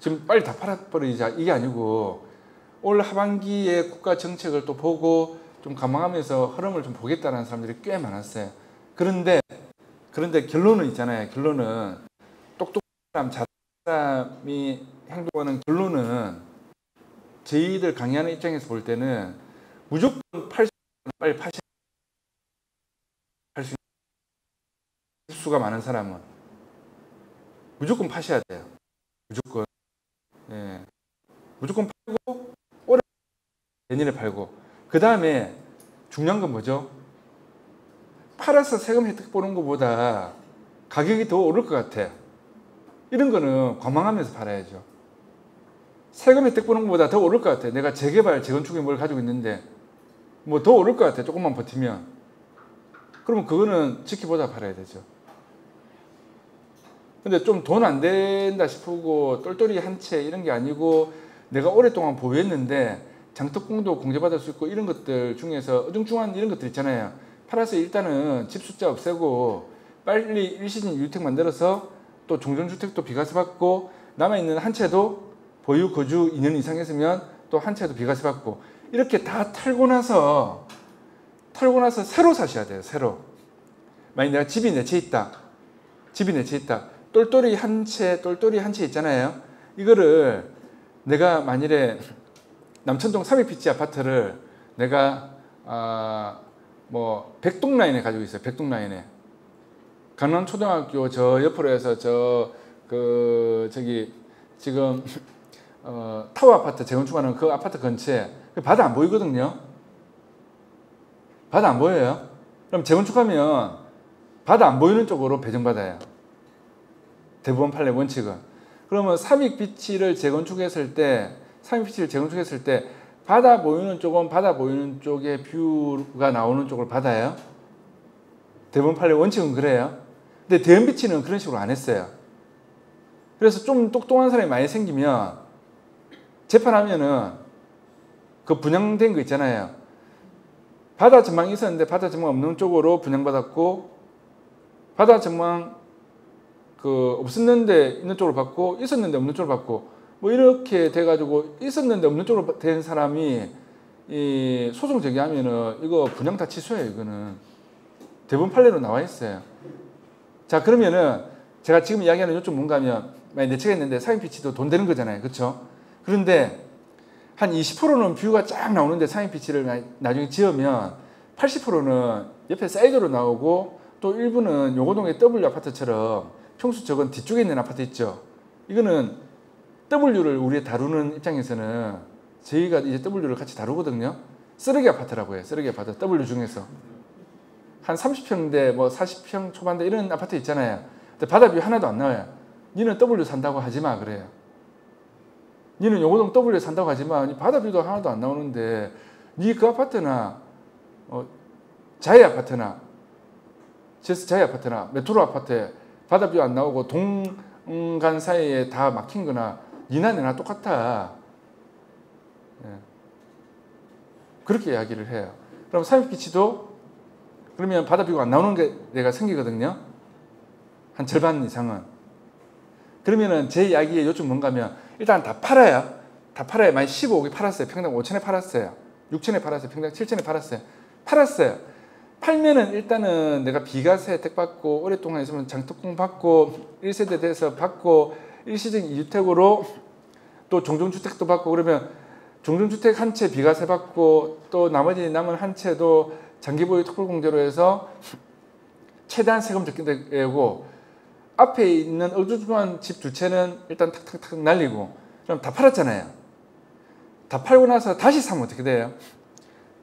지금 빨리 다 팔아버리자 이게 아니고 올 하반기에 국가 정책을 또 보고 좀 감망하면서 흐름을 좀 보겠다는 사람들이 꽤 많았어요. 그런데 결론은 있잖아요. 결론은 똑똑한 사람, 잘하는 사람이 행동하는 결론은 저희들 강의하는 입장에서 볼 때는 무조건 빨리 팔 수 있는 수가 많은 사람은 무조건 파셔야 돼요. 무조건. 예. 무조건 팔고 올해 내년에 팔고 그 다음에 중요한 건 뭐죠? 팔아서 세금 혜택 보는 것보다 가격이 더 오를 것 같아. 이런 거는 관망하면서 팔아야죠. 세금 혜택 보는 것보다 더 오를 것 같아. 내가 재개발, 재건축에 뭘 가지고 있는데 뭐 더 오를 것 같아. 조금만 버티면. 그러면 그거는 지켜보다 팔아야 되죠. 근데 좀 돈 안 된다 싶고 똘똘이 한 채 이런 게 아니고 내가 오랫동안 보유했는데 장특공도 공제받을 수 있고 이런 것들 중에서 어중중한 이런 것들 있잖아요. 팔아서 일단은 집 숫자 없애고 빨리 일시즌 유주택 만들어서 또 종전주택도 비과세 받고 남아있는 한 채도 보유 거주 2년 이상 했으면 또 한 채도 비과세 받고 이렇게 다 털고 나서 새로 사셔야 돼요. 새로. 만약 내가 집이 4채 있다. 똘똘이 한 채 있잖아요. 이거를 내가 만일에 남천동 300피치 아파트를 내가 백동 라인에 가지고 있어요. 백동 라인에. 강남초등학교 저 옆으로 해서 저기 지금 타워 아파트 재건축하는 그 아파트 근처에 바다 안 보이거든요. 바다 안 보여요. 그럼 재건축하면 바다 안 보이는 쪽으로 배정받아요. 대부분 판례 원칙은. 그러면 300피치를 재건축했을 때 바다 보이는 쪽은 바다 보이는 쪽에 뷰가 나오는 쪽을 받아요. 대부분 판례 원칙은 그래요. 근데 대연비치는 그런 식으로 안 했어요. 그래서 좀 똑똑한 사람이 많이 생기면 재판하면은 그 분양된 거 있잖아요. 바다 전망이 있었는데 바다 전망 없는 쪽으로 분양받았고 바다 전망 없었는데 있는 쪽으로 받고 있었는데 없는 쪽으로 받고 뭐 이렇게 돼가지고 있었는데 없는 쪽으로 된 사람이 이 소송 제기하면은 이거 분양 다 취소해요. 이거는 대부분 판례로 나와 있어요. 자, 그러면은 제가 지금 이야기하는 요점 뭔가 하면 만약 내 차가 있는데 상인피치도 돈 되는 거잖아요. 그렇죠? 그런데 한 20%는 뷰가 쫙 나오는데 상인피치를 나중에 지으면 80%는 옆에 사이드로 나오고 또 일부는 용호동의 W 아파트처럼 평수 적은 뒤쪽에 있는 아파트 있죠. 이거는 W를 우리 다루는 입장에서는 저희가 이제 W를 같이 다루거든요. 쓰레기 아파트라고 해요. 쓰레기 아파트. W 중에서. 한 30평대, 뭐 40평 초반대 이런 아파트 있잖아요. 근데 바다뷰 하나도 안 나와요. 니는 W 산다고 하지 마, 그래요. 니는 용호동 W 산다고 하지 마. 바다뷰도 하나도 안 나오는데 니 그 아파트나 자이 아파트나 제스 자이 아파트나 메트로 아파트에 바다뷰 안 나오고 동간 사이에 다 막힌 거나 니나 내나 똑같아. 예. 그렇게 이야기를 해요. 그럼 상인피치도 그러면 바다뷰가 안 나오는 게 내가 생기거든요. 한 절반 이상은. 그러면은 제 이야기의 요점 뭔가 하면 일단 다 팔아요. 다 팔아요. 만약 15억에 팔았어요. 평당 5천에 팔았어요. 6천에 팔았어요. 평당 7천에 팔았어요. 팔았어요. 팔면은 일단은 내가 비과세 혜택 받고 오랫동안 있으면 장특공 받고 1세대 돼서 받고 일시적인 2주택으로 또 종전주택도 받고 그러면 종전주택 한 채 비과세 받고 또 나머지 남은 한 채도 장기보유 특별공제로 해서 최대한 세금 적게 내고 앞에 있는 어중중한 집 두 채는 일단 탁탁탁 날리고 그럼 다 팔았잖아요. 다 팔고 나서 다시 사면 어떻게 돼요?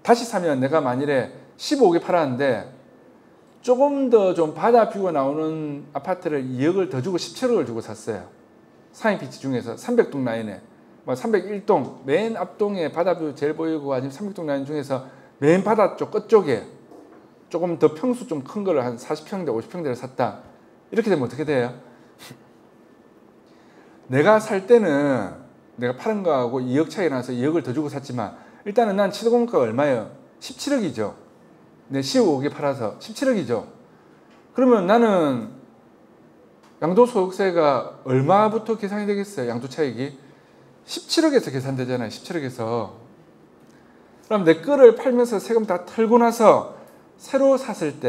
다시 사면 내가 만일에 15억에 팔았는데 조금 더 좀 바다 뷰가 나오는 아파트를 2억을 더 주고 17억을 주고 샀어요. 상인피치 중에서 300동 라인에 301동 맨 앞동에 바다뷰 제일 보이고 아니면 300동 라인 중에서 맨 바다 쪽 끝쪽에 조금 더 평수 좀 큰 거를 한 40평대 50평대를 샀다. 이렇게 되면 어떻게 돼요? 내가 살 때는 내가 파는 거하고 2억 차이 나서 2억을 더 주고 샀지만 일단은 난 취득공가가 얼마예요? 17억이죠. 내 15억에 팔아서 17억이죠. 그러면 나는 양도소득세가 얼마부터 계산이 되겠어요? 양도차익이 17억에서 계산되잖아요. 17억에서. 그럼 내 거를 팔면서 세금 다 털고 나서 새로 샀을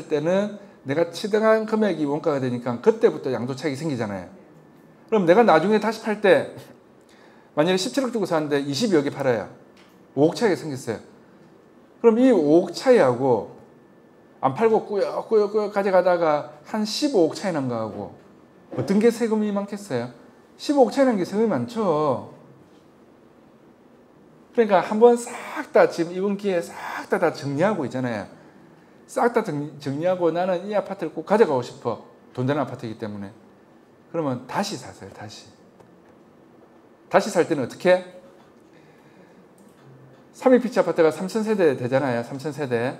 때는 내가 취득한 금액이 원가가 되니까 그때부터 양도차익이 생기잖아요. 그럼 내가 나중에 다시 팔 때 만약에 17억 주고 샀는데 22억에 팔아요. 5억 차이가 생겼어요. 그럼 이 5억 차이하고 안 팔고 꾸역꾸역 가져가다가 한 15억 차이 난 거하고 어떤 게 세금이 많겠어요? 15억 차이 난 게 세금이 많죠. 그러니까 한번 싹 다 지금 이번 기회에 싹 다 정리하고 있잖아요. 싹 다 정리하고 나는 이 아파트를 꼭 가져가고 싶어. 돈 되는 아파트이기 때문에. 그러면 다시 사세요. 다시 살 때는 어떻게? 3일피치 아파트가 3000세대 되잖아요. 3000세대.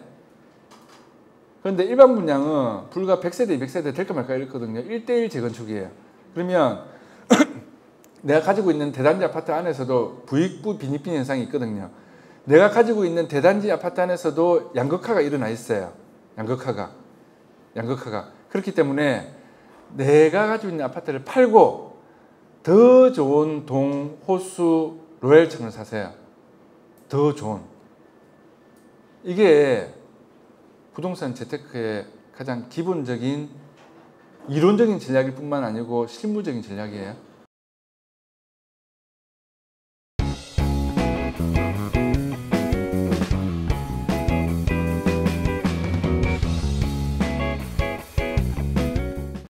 그런데 일반 분양은 불과 100세대, 200세대 될까 말까 이렇거든요. 1대1 재건축이에요. 그러면 내가 가지고 있는 대단지 아파트 안에서도 부익부 빈익빈 현상이 있거든요. 내가 가지고 있는 대단지 아파트 안에서도 양극화가 일어나 있어요. 양극화가. 그렇기 때문에 내가 가지고 있는 아파트를 팔고 더 좋은 동, 호수, 로얄층을 사세요. 더 좋은. 이게 부동산 재테크의 가장 기본적인 이론적인 전략일 뿐만 아니고 실무적인 전략이에요.